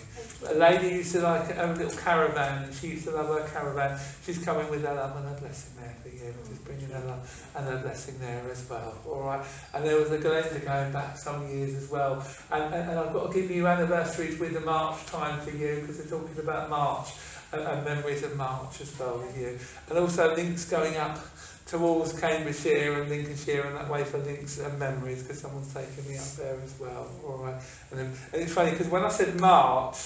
A lady used to like have a little caravan, and she used to love her caravan. She's coming with her love and her blessing there for you, just bringing her love and her blessing there as well. All right. And there was a Glenda going back some years as well. And I've got to give you anniversaries with the March time for you, because they're talking about March and memories of March as well with you. And also links going up towards Cambridgeshire and Lincolnshire and that way for links and memories, because someone's taken me up there as well. All right. And it's funny because when I said March,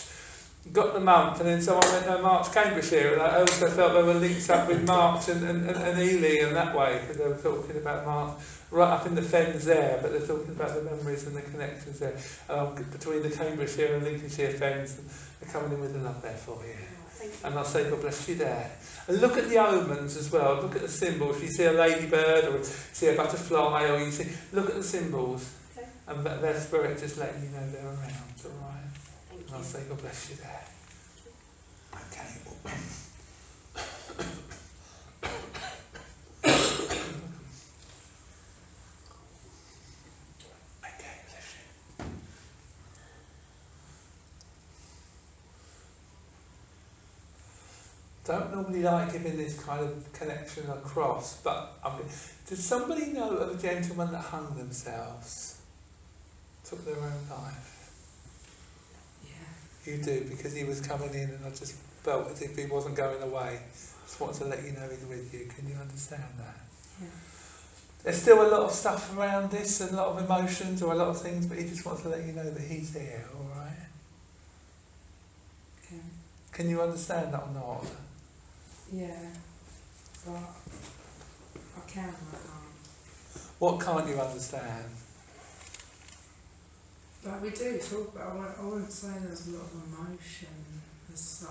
got the month, and then someone went, no, March Cambridgeshire, and I also felt there were links up with March and Ely and that way, because they were talking about March right up in the fens there, but they're talking about the memories and the connections there between the Cambridgeshire and Lincolnshire fens. They're coming in with the love there for you. And I'll say God bless you there. And look at the omens as well. Look at the symbols. If you see a ladybird or see a butterfly, or you see, look at the symbols, and their spirit just letting you know they're around. All right. And I'll say God bless you there. Okay. Don't normally like giving this kind of connection across, but does somebody know of a gentleman that hung themselves, took their own life? Yeah. You do, because he was coming in, and I just felt as if he wasn't going away. Just wanted to let you know he's with you. Can you understand that? Yeah. There's still a lot of stuff around this, and a lot of emotions or a lot of things, but he just wants to let you know that he's there. All right. Okay. Can you understand that or not? Yeah, but I can and I can't. What can't you understand? But we do talk about, I wouldn't say there's a lot of emotion as such.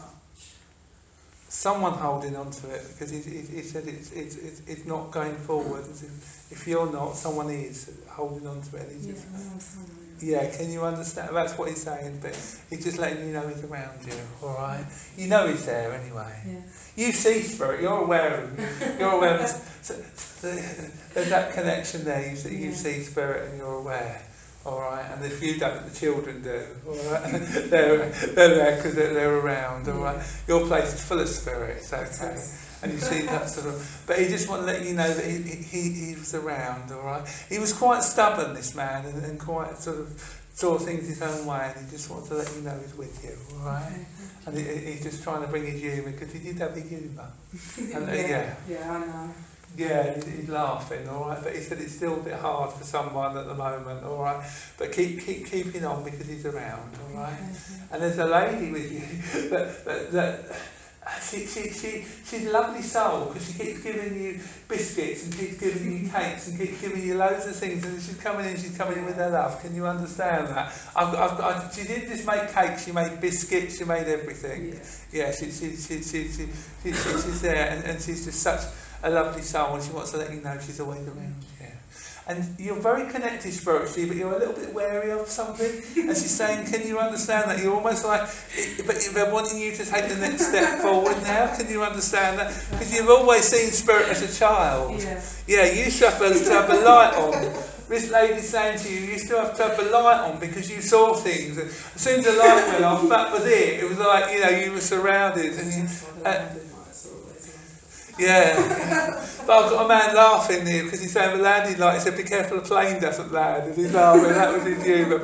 Someone holding on to it, because he said it's not going forward. If you're not, someone is holding on to it. Yeah, can you understand? That's what he's saying, but he's just letting you know he's around you, all right? You know he's there anyway. Yeah. You see spirit, you're aware of him. You're aware of there's that connection there. You see spirit and you're aware, all right? And if you don't, the children do, all right? they're there because they're around, all right? Your place is full of spirits, okay? And you see that sort of, but he just wanted to let you know that he was around, all right? He was quite stubborn, this man, and quite sort of saw things his own way, and he just wanted to let you know he's with you, all right? And he's just trying to bring his humour, because he did have a humour. And yeah, I know. Yeah, he's laughing, all right? But he said it's still a bit hard for someone at the moment, all right? But keeping on, because he's around, all right? And there's a lady with you that she's a lovely soul, because she keeps giving you biscuits and keeps giving you cakes and keeps giving you loads of things, and she's coming in with her love. Can you understand that? She didn't just make cakes, she made biscuits, she made everything. Yeah, she's there, and she's just such a lovely soul, and she wants to let you know she's always around. And you're very connected spiritually, but you're a little bit wary of something. And she's saying, can you understand that? You're almost like, but they're wanting you to take the next step forward now. Can you understand that? Because you've always seen spirit as a child. Yeah, you used to have a light on. This lady's saying to you, you used to have a light on because you saw things. And as soon as the light went off, that was it. It was like, you were surrounded. And you, yeah. But I've got a man laughing here because he's saying the landing light. He said, be careful the plane doesn't land. And he's laughing. That was his humour.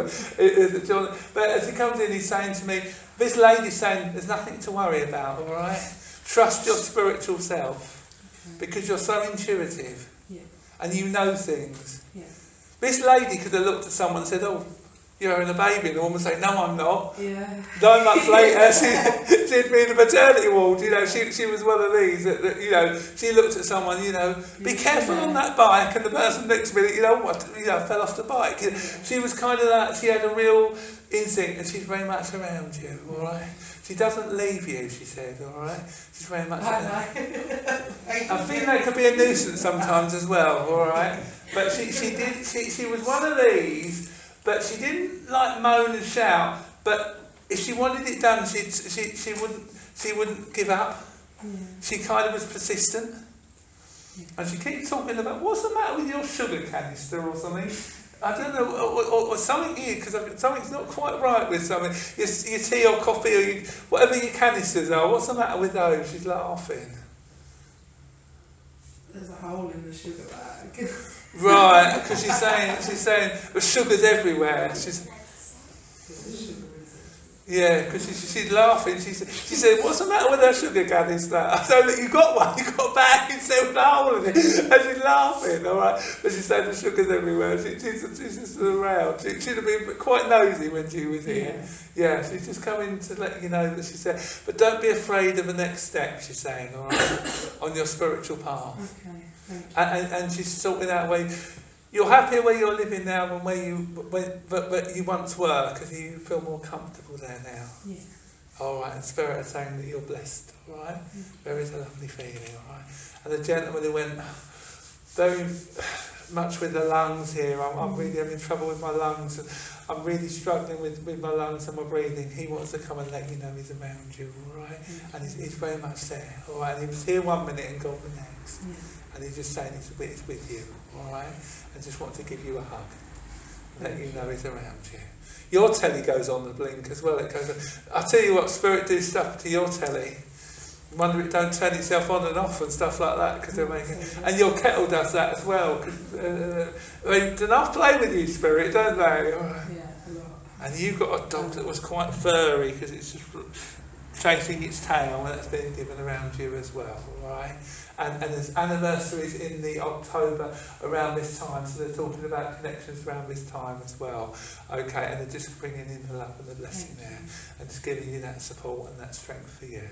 But as he comes in, he's saying to me, this lady's saying there's nothing to worry about, all right? Trust your spiritual self, because you're so intuitive and you know things. This lady could have looked at someone and said, oh, you're having a baby, and the woman would say, no, I'm not. 9 months later, she'd be in the maternity ward. She was one of these that she looked at someone, be careful on that bike, and the person next to me, fell off the bike. She was kind of that. She had a real instinct, and she's very much around you, all right? She doesn't leave you, she said, all right? She's very much around. I think that could be a nuisance sometimes as well, all right? But she was one of these. But she didn't like moan and shout. But if she wanted it done, she wouldn't give up. She kind of was persistent. And she keeps talking about, what's the matter with your sugar canister or something? I don't know, or something here, because something's not quite right with something. Your tea or coffee or whatever your canisters are, what's the matter with those? She's laughing. There's a hole in the sugar bag. Right, because she's saying the sugar's everywhere. Yeah, because she's laughing. She said, what's the matter with her sugar canister? I said, look, you got one, you got a bag instead with a hole in it. And she's laughing, all right. But she's saying the sugar's everywhere. She's just around. She'd have been quite nosy when she was here. Yeah, she's just coming to let you know that she said, but don't be afraid of the next step, she's saying, all right, on your spiritual path. Okay, thank you. And she's sorting out a way. You're happier where you're living now than where you once were, because you feel more comfortable there now. Yeah. All right, and Spirit is saying that you're blessed. All right, there is a lovely feeling. All right, and the gentleman who went very much with the lungs here. I'm really having trouble with my lungs. And I'm really struggling with my lungs and my breathing. He wants to come and let you know he's around you. All right, and he's very much there. All right, and he was here 1 minute and gone the next. Yeah. And he's just saying he's with you, all right? And just want to give you a hug, let you know he's around you. Your telly goes on the blink as well. It goes on. I tell you what, Spirit do stuff to your telly. Wonder it don't turn itself on and off and stuff like that because they're making. And your kettle does that as well. They do not play with you, Spirit, don't they? Yeah, a lot. And you've got a dog that was quite furry because it's just chasing its tail, and that's been given around you as well, all right? And there's anniversaries in the October around this time, so they're talking about connections around this time as well. Okay, and they're just bringing in the love and the blessing there, and just giving you that support and that strength for you.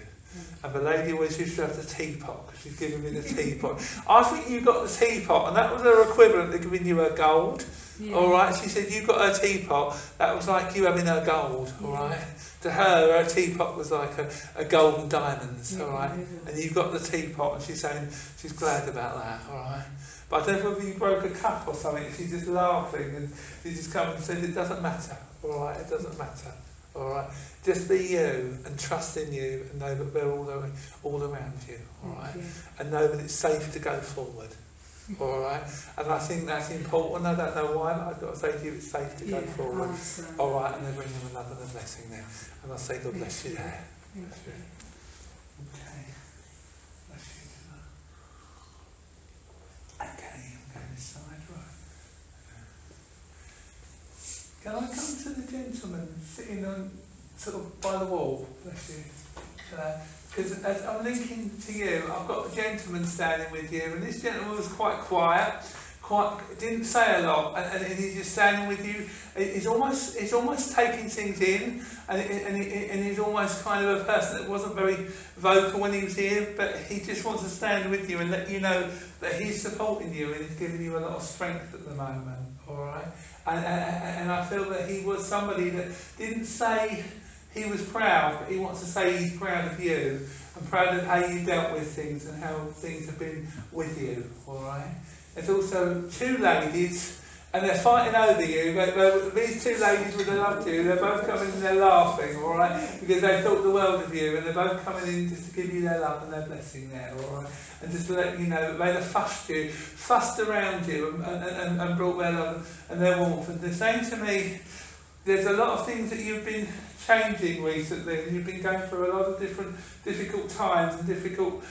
And the lady always used to have the teapot, because she's giving me the teapot. I think you got the teapot, and that was her equivalent to giving you her gold. Yeah. All right, she said you got her teapot, that was like you having her gold, all right? To her teapot was like a golden diamonds, all right? And you got the teapot, and she's saying she's glad about that, all right? But I don't know whether you broke a cup or something. She's just laughing, and she just comes and says it doesn't matter, all right? It doesn't matter, all right? Just be you and trust in you, and know that we're all around you, all right? And know that it's safe to go forward. All right, and I think that's important. I don't know why, but I've got to say to you, it's safe to go forward. All right, and they're bringing the love and the blessing there, and I'll say God bless you there. Thank you. Okay, bless you. Okay, I'm going this side, right. Can I come to the gentleman sitting on sort of by the wall? Bless you. Because as I'm linking to you, I've got a gentleman standing with you, and this gentleman was quite quiet, didn't say a lot, and he's just standing with you. He's almost taking things in, and he's almost kind of a person that wasn't very vocal when he was here, but he just wants to stand with you and let you know that he's supporting you and he's giving you a lot of strength at the moment. All right, and I feel that he was somebody that didn't say he was proud, but he wants to say he's proud of you and proud of how you dealt with things and how things have been with you, all right? There's also two ladies, and they're fighting over you. These two ladies would have loved you. They're both coming and they're laughing, all right? Because they thought the world of you, and they're both coming in just to give you their love and their blessing there, all right? And just to let you know that they'd have fussed around you and brought their love and their warmth. And they're saying to me, there's a lot of things that you've been changing recently, and you've been going through a lot of different difficult times and difficult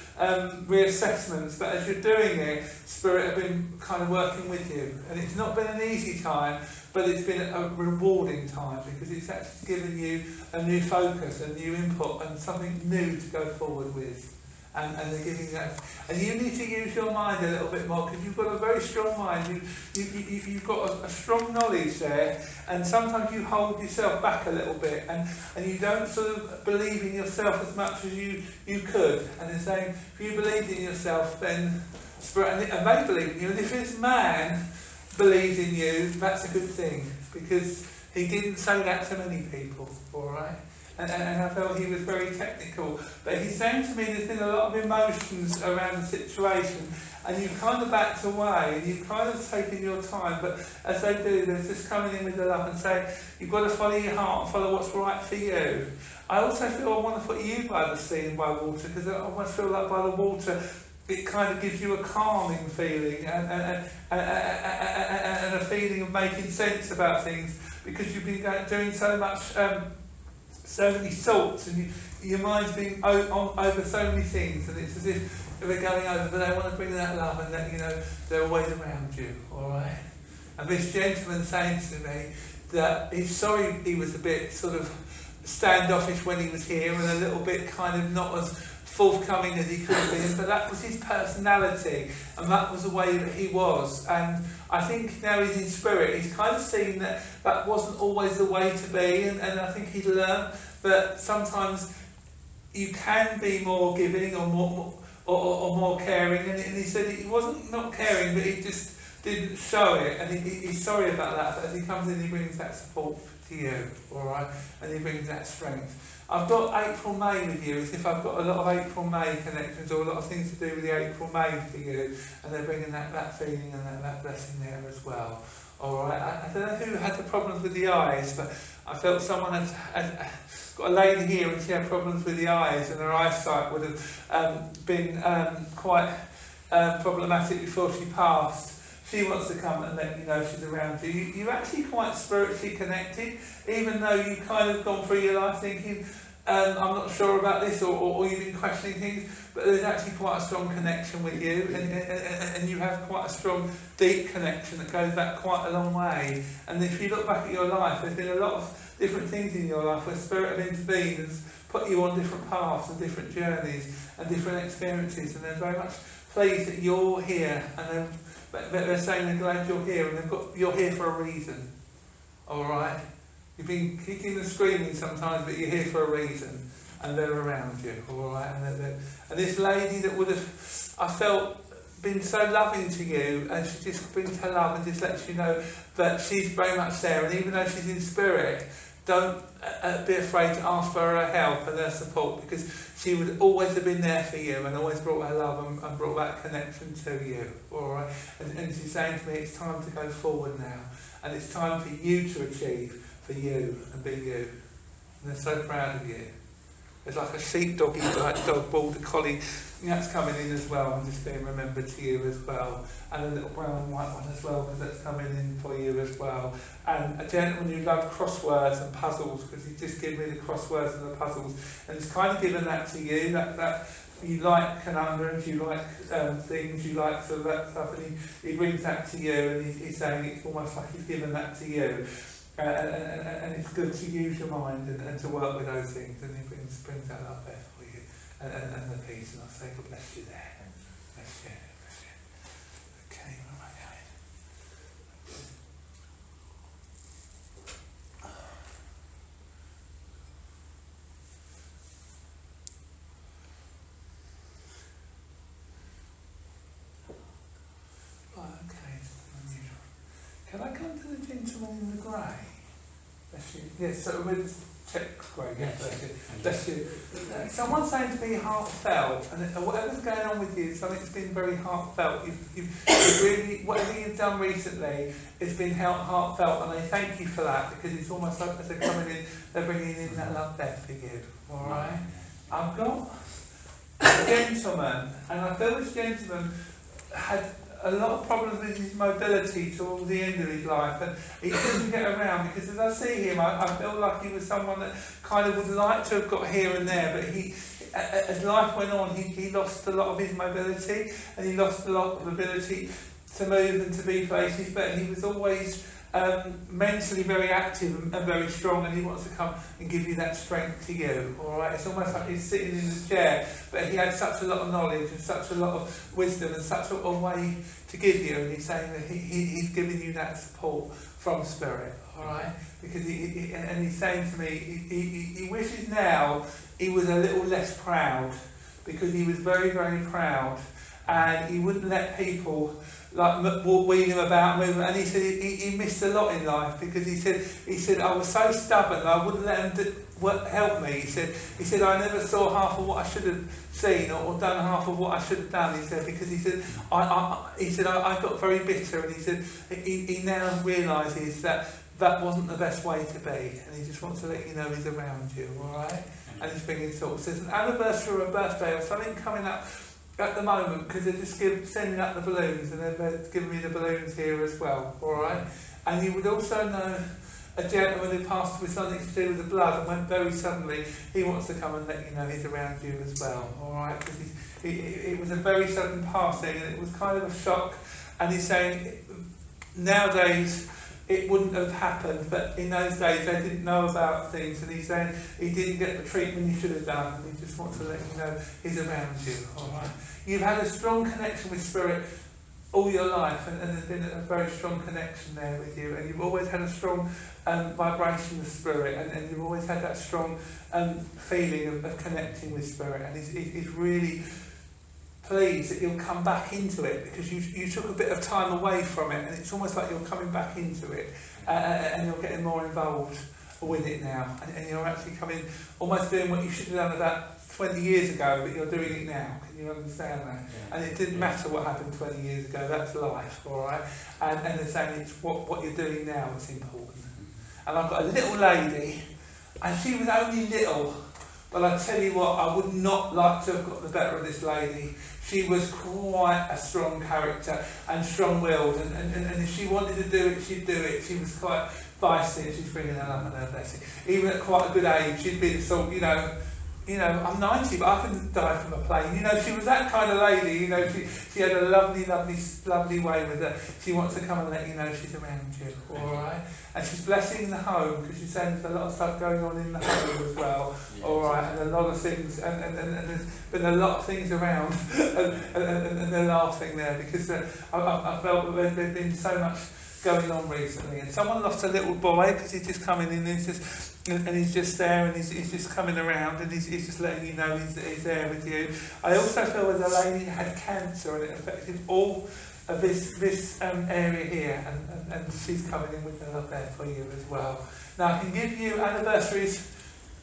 reassessments, but as you're doing it, Spirit have been kind of working with you, and it's not been an easy time, but it's been a rewarding time, because it's actually given you a new focus, a new input, and something new to go forward with. And they're giving that, and you need to use your mind a little bit more, because you've got a very strong mind. You've got a strong knowledge there, and sometimes you hold yourself back a little bit, and you don't sort of believe in yourself as much as you could. And they're saying, if you believed in yourself, then Spirit, and they believe in you. And if this man believes in you, that's a good thing, because he didn't say that to many people. All right. And I felt he was very technical, but he's saying to me there's been a lot of emotions around the situation, and you've kind of backed away, and you've kind of taken your time, but as they do, they're just coming in with the love and saying, you've got to follow your heart and follow what's right for you. I also feel I want to put you by the sea and by water, because I almost feel like by the water, it kind of gives you a calming feeling and a feeling of making sense about things, because you've been doing so much, so many thoughts, and your mind's been over so many things, and it's as if they're going over, but they want to bring that love and that, you know, they're always around you, alright? And this gentleman saying to me that he's sorry he was a bit sort of standoffish when he was here and a little bit kind of not as forthcoming as he could have been, but that was his personality and that was the way that he was. And I think now he's in spirit, he's kind of seen that that wasn't always the way to be, and I think he's learned that sometimes you can be more giving or more caring, and he said he wasn't not caring, but he just didn't show it, and he's sorry about that, but as he comes in he brings that support to you, alright, and he brings that strength. I've got April May with you, as if I've got a lot of April May connections or a lot of things to do with the April May for you, and they're bringing that feeling and that blessing there as well. Alright, I don't know who had the problems with the eyes, but I felt someone had got a lady here and she had problems with the eyes, and her eyesight would have been quite problematic before she passed. She wants to come and let you know she's around you. You're actually quite spiritually connected, even though you've kind of gone through your life thinking, I'm not sure about this, or you've been questioning things, but there's actually quite a strong connection with you, and you have quite a strong, deep connection that goes back quite a long way. And if you look back at your life, there's been a lot of different things in your life where Spirit have intervened and put you on different paths and different journeys and different experiences, and they're very much pleased that you're here, and they're saying they're glad you're here, and you're here for a reason. Alright? You've been kicking and screaming sometimes, but you're here for a reason, and they're around you. Alright? And this lady that would have, I felt, been so loving to you, and she just brings her love and just lets you know that she's very much there, and even though she's in spirit, don't be afraid to ask for her help and her support, because she would always have been there for you and always brought her love and brought that connection to you. Alright? And she's saying to me, it's time to go forward now, and it's time for you to achieve for you and be you. And they're so proud of you. There's like a sheepdoggy type dog, border collie, and that's coming in as well and just being remembered to you as well. And a little brown and white one as well, because that's coming in for you as well. And a gentleman who loved crosswords and puzzles, because he just gave me the crosswords and the puzzles, and he's kind of given that to you, that you like conundrums, you like things, you like sort of that stuff, and he brings that to you, and he's saying it's almost like he's given that to you. And it's good to use your mind and to work with those things, and he brings that up there for you, and the peace, and I'll say God bless you there. Bless you, bless you. Okay, where am I going? Right, okay, unusual. Can I come to the gentleman in the grey? Bless you. Yes, so with check grey, yes, bless you. Someone's saying to me heartfelt, and whatever's going on with you, something's been very heartfelt. You've really, whatever you've done recently, it's been heartfelt, and I thank you for that, because it's almost like as they're coming in, they're bringing in that love there for you. Alright? I've got a gentleman, and I feel this gentleman had a lot of problems with his mobility towards the end of his life, and he couldn't get around, because as I see him, I feel like he was someone that kind of would like to have got here and there, but as life went on, he lost a lot of his mobility, and he lost a lot of ability to move and to be places, but he was always mentally very active and very strong, and he wants to come and give you that strength to you. Alright, it's almost like he's sitting in the chair, but he had such a lot of knowledge and such a lot of wisdom and such a way to give you, and he's saying that he's giving you that support from Spirit. Alright, because he's saying to me, he wishes now he was a little less proud, because he was very, very proud, and he wouldn't let people like wheel him about, move, and he said he missed a lot in life, because he said I was so stubborn, I wouldn't let him help me. He said I never saw half of what I should have seen, or done half of what I should have done. He said, because he said I got very bitter, and he said he now realises that wasn't the best way to be, and he just wants to let you know he's around you. All right, and he's bringing thoughts. There's an anniversary or a birthday or something coming up at the moment, because they're just sending up the balloons, and they're giving me the balloons here as well, alright? And you would also know a gentleman who passed with something to do with the blood and went very suddenly. He wants to come and let you know he's around you as well, alright? Because it was a very sudden passing, and it was kind of a shock. And he's saying nowadays it wouldn't have happened, but in those days they didn't know about things, and he's saying he didn't get the treatment he should have done, and he just wants to let you know he's around you, alright? You've had a strong connection with Spirit all your life, and there's been a very strong connection there with you, and you've always had a strong vibration of Spirit, and you've always had that strong feeling of connecting with Spirit, and he's really pleased that you'll come back into it, because you took a bit of time away from it, and it's almost like you're coming back into it, and you're getting more involved with it now, and you're actually coming, almost doing what you should have done about 20 years ago, but you're doing it now. Can you understand that? Yeah. And it didn't matter what happened 20 years ago, that's life, alright? And they're saying it's what you're doing now that's important. And I've got a little lady, and she was only little, but I tell you what, I would not like to have got the better of this lady. She was quite a strong character and strong-willed, and if she wanted to do it, she'd do it. She was quite feisty, and she's bringing her up and her blessing. Even at quite a good age, she'd be the sort, you know, I'm 90, but I couldn't die from a plane. You know, she was that kind of lady. You know, she had a lovely way with her. She wants to come and let you know she's around you, all right? And she's blessing the home, because she's saying there's a lot of stuff going on in the home as well, all right? And a lot of things, and there's been a lot of things around, and they're laughing there, because I felt that there's been so much going on recently. And someone lost a little boy, because he's just coming in, and he's just there, and he's just coming around, and he's just letting you know he's there with you. I also feel as a lady had cancer, and it affected all of this area here, and she's coming in with a lot there for you as well. Now I can give you anniversaries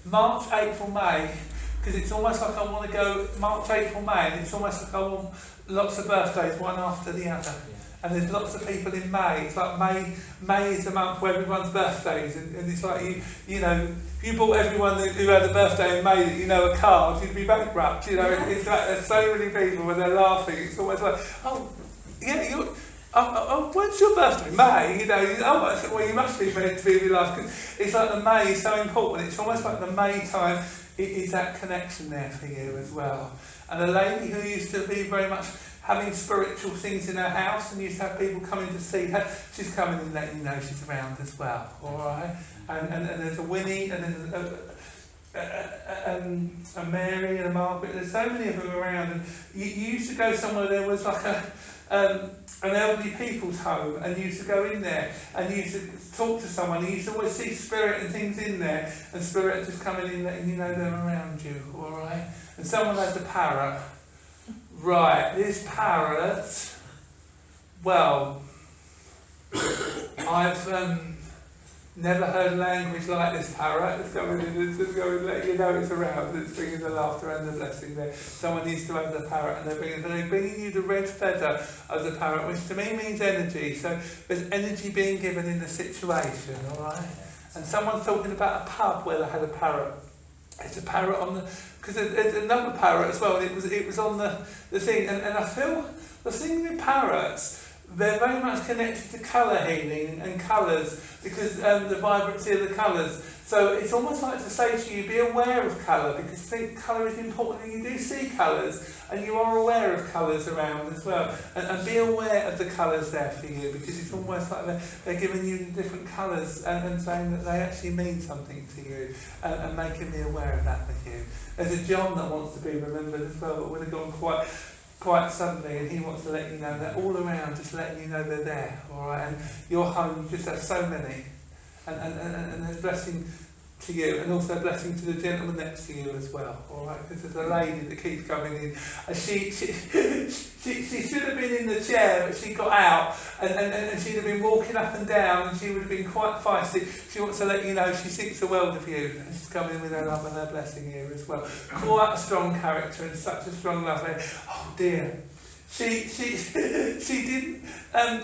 March, April, May, because it's almost like I want to go March, April, May, and it's almost like I want lots of birthdays one after the other. And there's lots of people in May. It's like May is the month where everyone's birthdays, and it's like you know, if you bought everyone who had a birthday in May that you know a card, you'd be bankrupt. You know, it's like there's so many people when they're laughing. It's almost like, oh yeah, when's your birthday? May. You know, oh well, you must be meant to be in life, because it's like the May is so important. It's almost like the May time is that connection there for you as well. And a lady who used to be very much having spiritual things in her house, and used to have people coming to see her, she's coming and letting you know she's around as well, alright? And there's a Winnie, and there's a Mary and a Margaret. There's so many of them around, and you used to go somewhere, there was like an elderly people's home, and you used to go in there, and you used to talk to someone, and you used to always see Spirit and things in there, and Spirit just coming in letting you know they're around you, alright? And someone has a parrot. Right, this parrot, well, I've never heard language like this parrot. It's going to let you know it's around. It's bringing the laughter and the blessing there. Someone needs to have the parrot, and they're bringing you the red feather of the parrot, which to me means energy. So there's energy being given in the situation, all right? And someone's talking about a pub where they had a parrot. It's a parrot on the, because there's another parrot as well, and it was on the thing, and I feel the thing with parrots, they're very much connected to colour healing and colours, because the vibrancy of the colours. So it's almost like to say to you, be aware of colour, because I think colour is important, and you do see colours, and you are aware of colours around as well. And be aware of the colours there for you, because it's almost like they're giving you the different colours and saying that they actually mean something to you, and making me aware of that with you. There's a John that wants to be remembered as well, but would have gone quite suddenly, and he wants to let you know they're all around, just letting you know they're there, alright? And your home, you just have so many. And there's blessing to you, and also a blessing to the gentleman next to you as well, alright? Because there's a lady that keeps coming in, and she should have been in the chair, but she got out, and she'd have been walking up and down, and she would have been quite feisty. She wants to let you know she thinks the world of you, and she's coming in with her love and her blessing here as well. Quite a strong character, and such a strong love. Oh dear. She didn't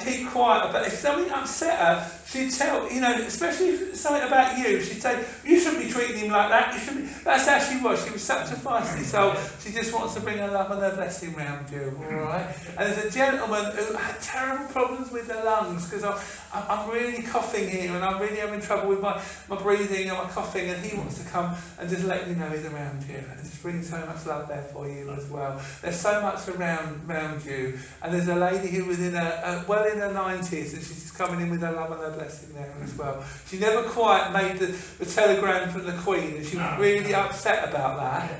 keep quiet, but if something upset her, she'd tell, you know, especially if it's something about you, she'd say, you shouldn't be treating him like that. You shouldn't be. That's how she was. She was such a feisty soul. She just wants to bring her love and her blessing round you, all right? And there's a gentleman who had terrible problems with her lungs, because I'm really coughing here and I'm really having trouble with my breathing and my coughing, and he wants to come and just let you know he's around you and just bring so much love there for you as well. There's so much around you, and there's a lady who was in well in her 90s, and she's just coming in with her love and her blessing there as well. She never quite made the telegram from the Queen, and she was really upset about that.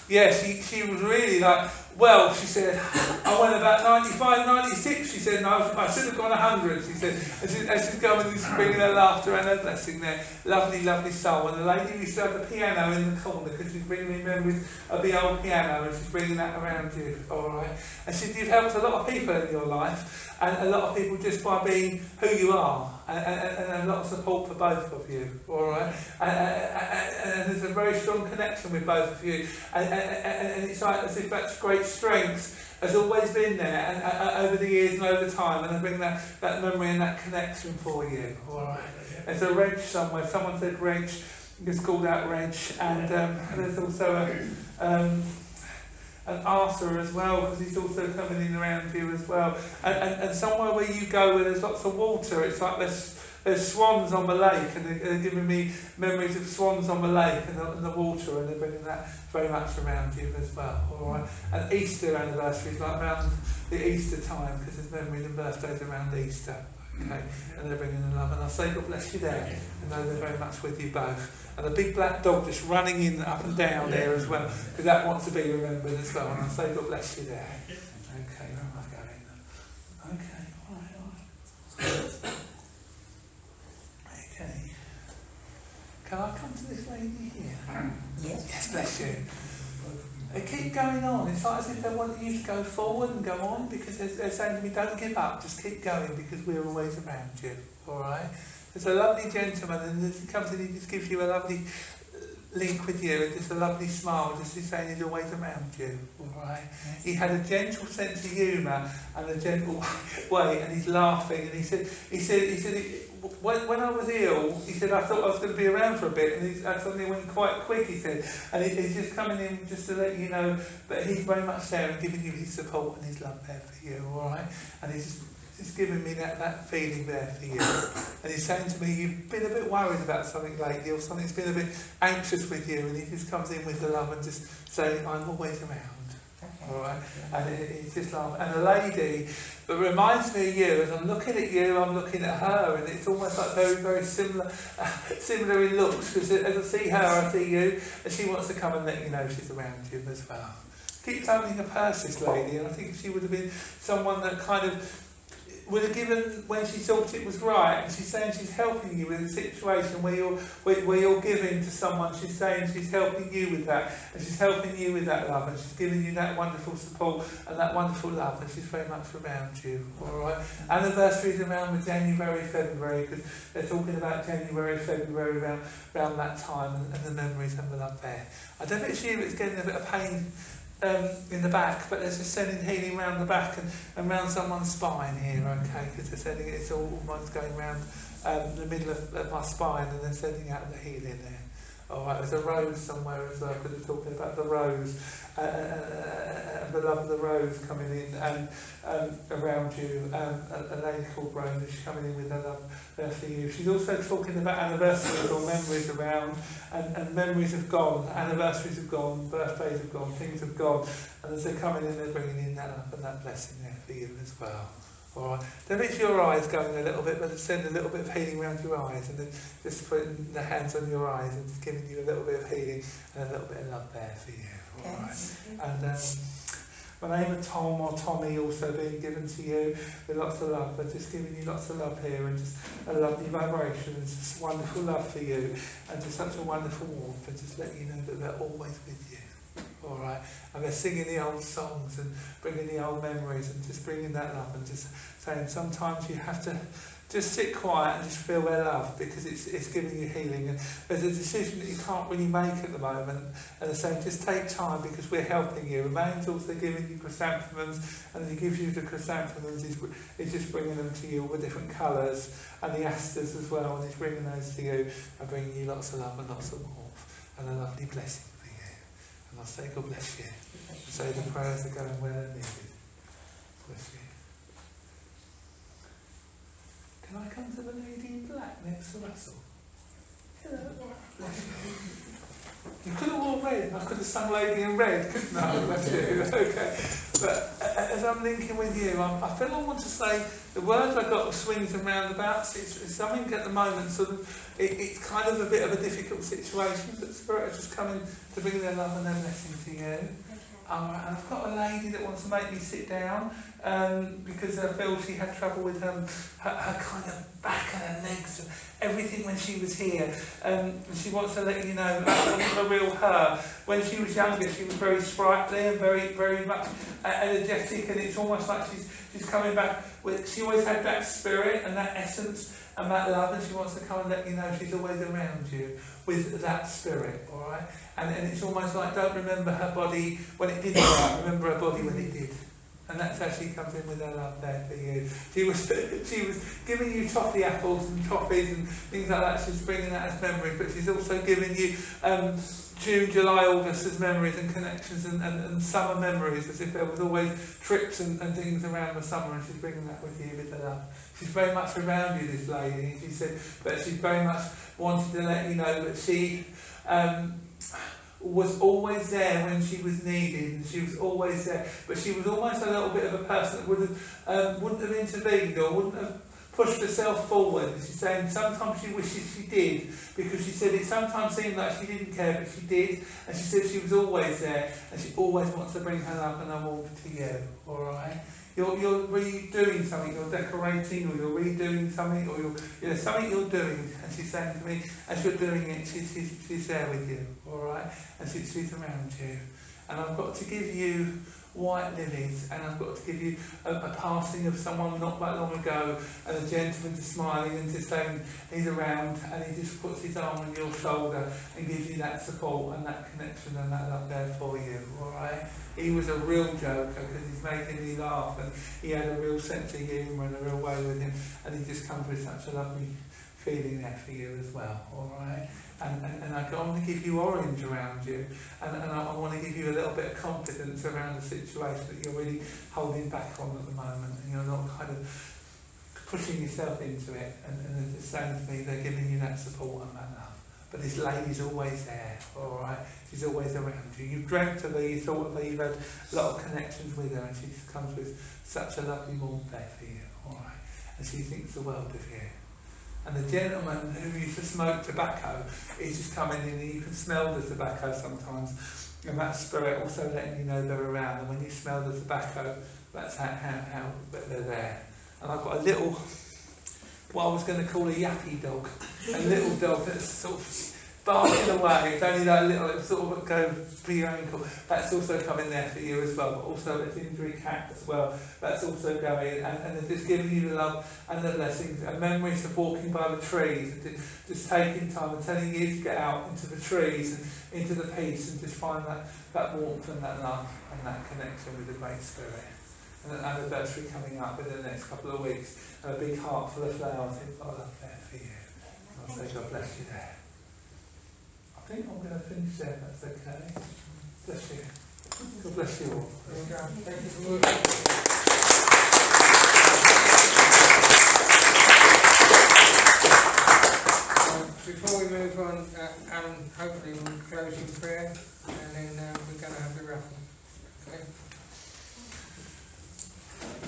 Yeah, she was really like, well, she said, I went about 95, 96, she said, and I should have gone 100, she said, and she's going and she's bringing her laughter and her blessing there. Lovely, lovely soul. And the lady used to have the piano in the corner, because she's bringing me memories of the old piano, and she's bringing that around you, all right? And you've helped a lot of people in your life, and a lot of people just by being who you are, and a lot of support for both of you, all right? And there's a very strong connection with both of you, and it's like as if that great strength has always been there, and over the years and over time, and I bring that memory and that connection for you, all right? There's a wrench somewhere. Someone said wrench. It's called out wrench, and there's also an Arthur as well, because he's also coming in around you as well. And somewhere where you go where there's lots of water, it's like there's swans on the lake, and they're giving me memories of swans on the lake and the water, and they're bringing that very much around you as well. All right. And Easter anniversaries, like around the Easter time, because there's memories and birthdays around Easter. Okay, and they're bringing the love, and I say God bless you there, and know they're very much with you both. And a big black dog just running in up and down there as well, because that wants to be remembered as well, and I say God bless you there. Okay, where am I going? Okay, alright. Okay. Can I come to this lady here? Yes. Yes, bless you. They keep going on. It's like as if they want you to go forward and go on, because they're saying to me, don't give up, just keep going, because we're always around you. All right? There's a lovely gentleman, and he comes and he just gives you a lovely link with you, and just a lovely smile, just saying he's always around you. All right? He had a gentle sense of humour and a gentle way, and he's laughing, and he said when I was ill, he said, I thought I was going to be around for a bit, and I suddenly went quite quick, he said, and he's just coming in just to let you know that he's very much there and giving you his support and his love there for you, all right? And he's just giving me that feeling there for you. And he's saying to me, you've been a bit worried about something lately, or something's been a bit anxious with you, and he just comes in with the love and just saying, I'm always around. All right, and it's just laughing. And a lady that reminds me of you, as I'm looking at you, I'm looking at her, and it's almost like very, very similar in looks, because as I see her, I see you, and she wants to come and let you know she's around you as well. Keeps opening her purse, this lady, and I think she would have been someone that kind of would have given when she thought it was right, and she's saying she's helping you with a situation where you're giving to someone. She's saying she's helping you with that, and she's helping you with that love, and she's giving you that wonderful support and that wonderful love, and she's very much around you. All right. Anniversaries around with January, February, because they're talking about January, February around that time, and the memories and the love there. I don't know if it's you that's getting a bit of pain in the back, but there's just sending healing around the back and around someone's spine here, okay, because they're sending it's almost going around the middle of my spine, and they're sending out the healing there. Alright, there's a rose somewhere as well, because they're talking about the rose, and the love of the rose coming in, and around you, a lady called Rose, she's coming in with her love there for you. She's also talking about anniversaries or memories around, and memories have gone, anniversaries have gone, birthdays have gone, things have gone, and as they're coming in, they're bringing in that love and that blessing there for you as well. Alright, don't make your eyes going a little bit, but send a little bit of healing around your eyes, and then just putting the hands on your eyes and just giving you a little bit of healing and a little bit of love there for you. Alright, and my name is Tom or Tommy also being given to you with lots of love, but just giving you lots of love here, and just a lovely vibration, and just wonderful love for you, and just such a wonderful warmth, and just let you know that they're always with you. Alright, and they're singing the old songs and bringing the old memories, and just bringing that love, and just saying sometimes you have to just sit quiet and just feel their love, because it's giving you healing. And there's a decision that you can't really make at the moment, and they're saying just take time because we're helping you. Remain's also giving you chrysanthemums, and he gives you the chrysanthemums, he's just bringing them to you, all the different colours, and the asters as well, and he's bringing those to you and bringing you lots of love and lots of warmth and a lovely blessing for you. And I'll say God bless you. And say the prayers are going where they're needed. Bless you. Can I come to the lady in black next to Russell? Hello. Bless you. You could have worn red. I could have sung Lady in Red, couldn't I? Bless you. Okay. But as I'm linking with you, I feel I want to say the words I got of swings and roundabouts. It's something at the moment, sort of, it's kind of a bit of a difficult situation, but Spirit are just coming to bring their love and their blessing to you. And I've got a lady that wants to make me sit down because I feel she had trouble with her kind of back and her legs and everything when she was here. She wants to let you know that the real her. When she was younger, she was very sprightly and very, very much energetic, and it's almost like she's coming back with. She always had that spirit and that essence and that love, and she wants to come and let you know she's always around you with that spirit, all right? And it's almost like, don't remember her body when it didn't work, remember her body when it did. And that's how she comes in with her love there for you. She was giving you toffee apples and toffees and things like that. She's bringing that as memories, but she's also giving you June, July, August as memories and connections and summer memories, as if there was always trips and things around the summer, and she's bringing that with you with her love. She's very much around you, this lady, and she said, but she's very much wanted to let you know that she was always there when she was needed, and she was always there, but she was almost a little bit of a person that wouldn't have intervened or wouldn't have pushed herself forward. And she's saying sometimes she wishes she did, because she said it sometimes seemed like she didn't care, but she did, and she said she was always there, and she always wants to bring her love and her warmth to you, alright? You're redoing something, you're decorating, or you're redoing something, or something you're doing, and she's saying to me, as you're doing it, she's there with you, alright? And she's around you. And I've got to give you white lilies, and I've got to give you a passing of someone not that long ago, and a gentleman just smiling and just saying he's around, and he just puts his arm on your shoulder and gives you that support and that connection and that love there for you, alright? He was a real joker because he's making me laugh, and he had a real sense of humour and a real way with him, and he just comes with such a lovely feeling there for you as well, alright? And I want to give you orange around you, and I want to give you a little bit of confidence around the situation that you're really holding back on at the moment, and you're not kind of pushing yourself into it, and they're just saying to me they're giving you that support and that love. But this lady's always there, alright? She's always around you. You've dreamt of her, you thought of her, you've had a lot of connections with her, and she comes with such a lovely warmth there for you, alright? And she thinks the world of you. And the gentleman who used to smoke tobacco is just coming in, and you can smell the tobacco sometimes. And that spirit also letting you know they're around, and when you smell the tobacco, that's how they're there. And I've got a little, what I was going to call a yappy dog, a little dog that's sort of barking away. It's only that little, it sort of go for your ankle. That's also coming there for you as well. But also a injury cat as well. That's also going, and they're just giving you the love and the blessings and memories of walking by the trees, and just taking time and telling you to get out into the trees and into the peace, and just find that warmth and that love and that connection with the Great Spirit. And an anniversary coming up within the next couple of weeks, and a big heart full of flowers. I've got love there for you. I'll say God bless you there. I think I'm going to finish there, if that's okay. Bless you. God bless you all. Thank you for working. Before we move on, Alan, hopefully we'll close in prayer, and then we're going to have the raffle. Okay?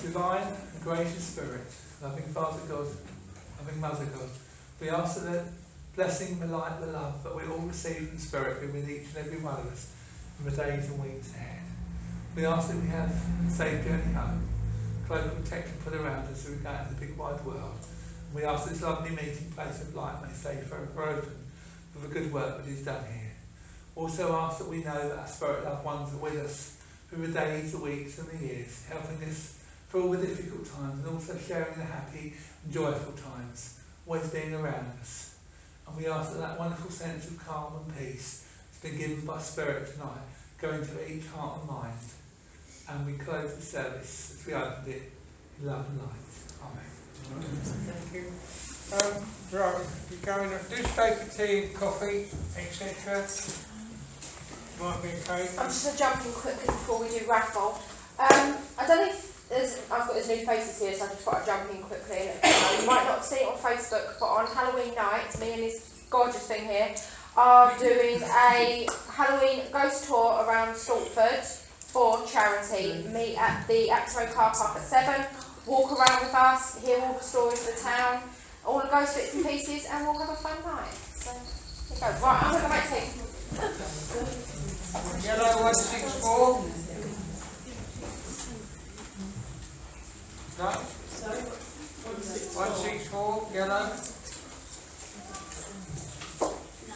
Divine and gracious Spirit, loving Father God, loving Mother God, we ask that the blessing, the light, the love that we all receive in Spirit be with each and every one of us in the days and weeks ahead. We ask that we have a safe journey home, close protection put around us as we go into the big wide world. And we ask this lovely meeting place of light may stay forever open for the good work that is done here. Also ask that we know that our Spirit loved ones are with us through the days, the weeks and the years, helping us for all the difficult times and also sharing the happy and joyful times, always being around us. And we ask that that wonderful sense of calm and peace that's been given by Spirit tonight go into each heart and mind. And we close the service as we opened it in love and light. Amen. Thank you. Right, we're going up. Do take a tea, coffee, etc. Might be a cake. I'm just going to jump in quickly before we do raffle. I don't know if I've got these new faces here, so I just thought I'd jump in quickly. You might not see it on Facebook, but on Halloween night, me and this gorgeous thing here are doing a Halloween ghost tour around Stortford for charity. Meet at the Axo car park at 7, walk around with us, hear all the stories of the town, all the ghost bits and pieces, and we'll have a fun night. So, there you go. Right, I'm going to make tea. Yellow 164. No? Sorry? 164, yellow.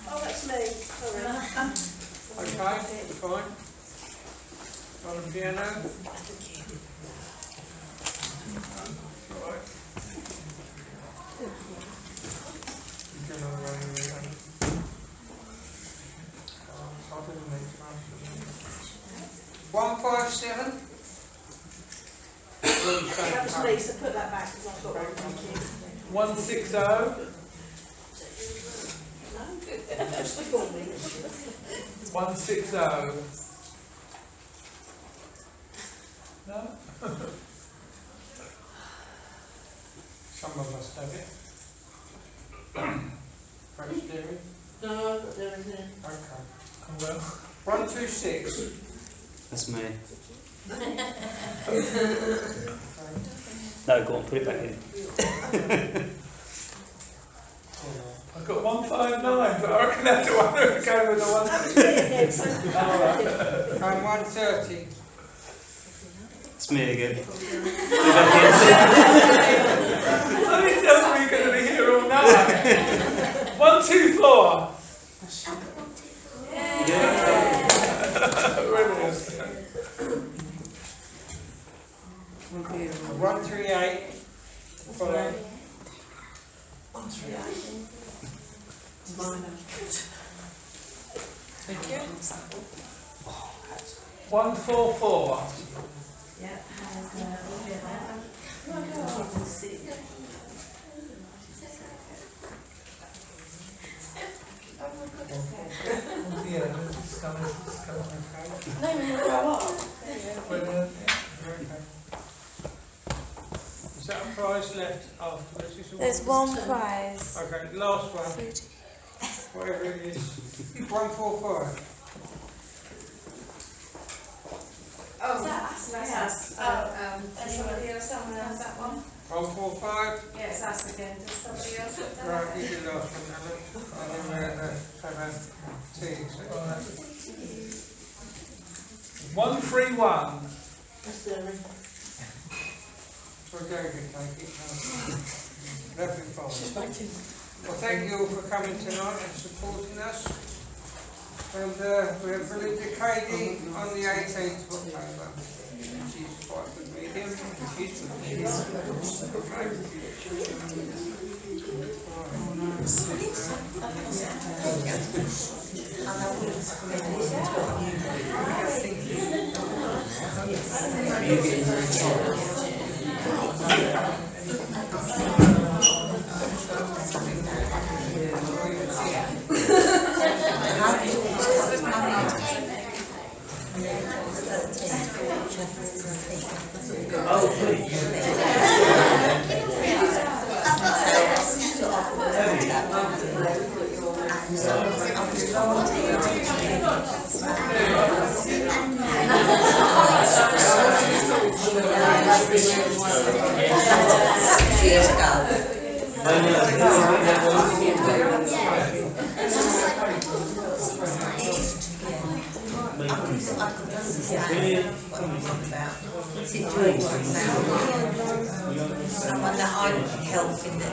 Oh, that's me. Sorry. Okay, fine. On the piano. Right. You're gonna run away. 157. That was me, so put that back because I've got one. Thank you. 160. No? Just before me. 160. No? Some of us have it. French dairy. No, I've got everything. Okay. Oh well. 126. That's me. No, go on, put it back in. I've got 159, but I reckon that's the one who came with the 160. And 130. It's me again. Somebody tells me you're going to be here all night. 124. Yeah. Brilliant. 138. Follow. 138. Minor. Thank you. 144. Yeah. Yeah, it's coming. No, we will grow up. Brilliant. Okay. Is that a prize left afterwards? There's one prize. Okay, last one. Whatever it is. 145. Oh, that's us. Anybody else has that one? 145. Yeah, it's us again. Does somebody else have that? Right, you did last one, Alan. And then have a tea. 131. That's the So go ahead, take it. Nothing fine. Well, thank you all for coming tonight and supporting us. And we have Belinda Cady on the 18th of October. She's quite a good medium. She's good medium. Oh, please. Years ago. Brilliant. what he was on about. Situations now. Someone that I help in the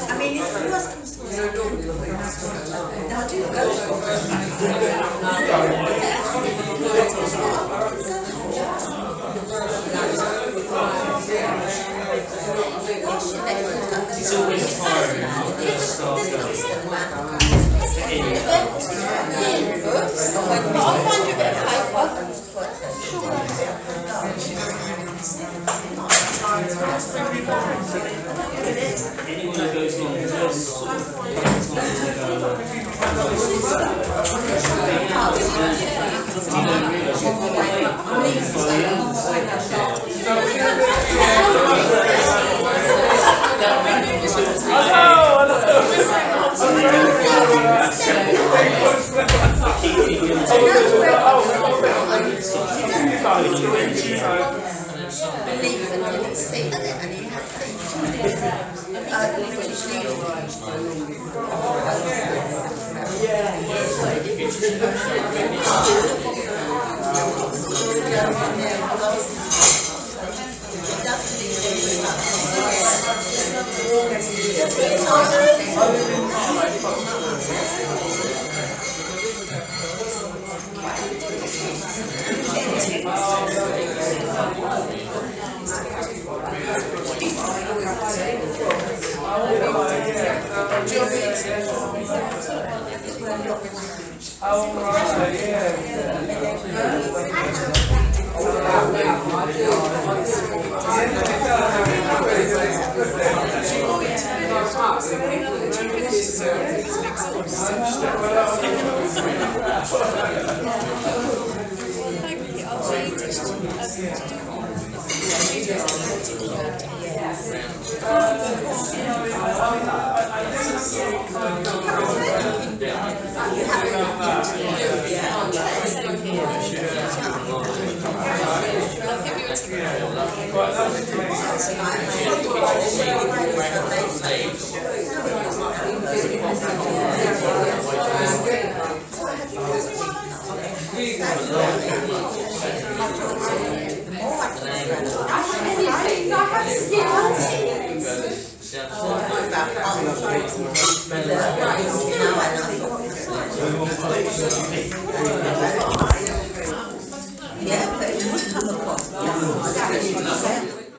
I mean, if it was I do go for It's always hard to start going. I'll find you a bit of paper. Anyone who goes along with this sort of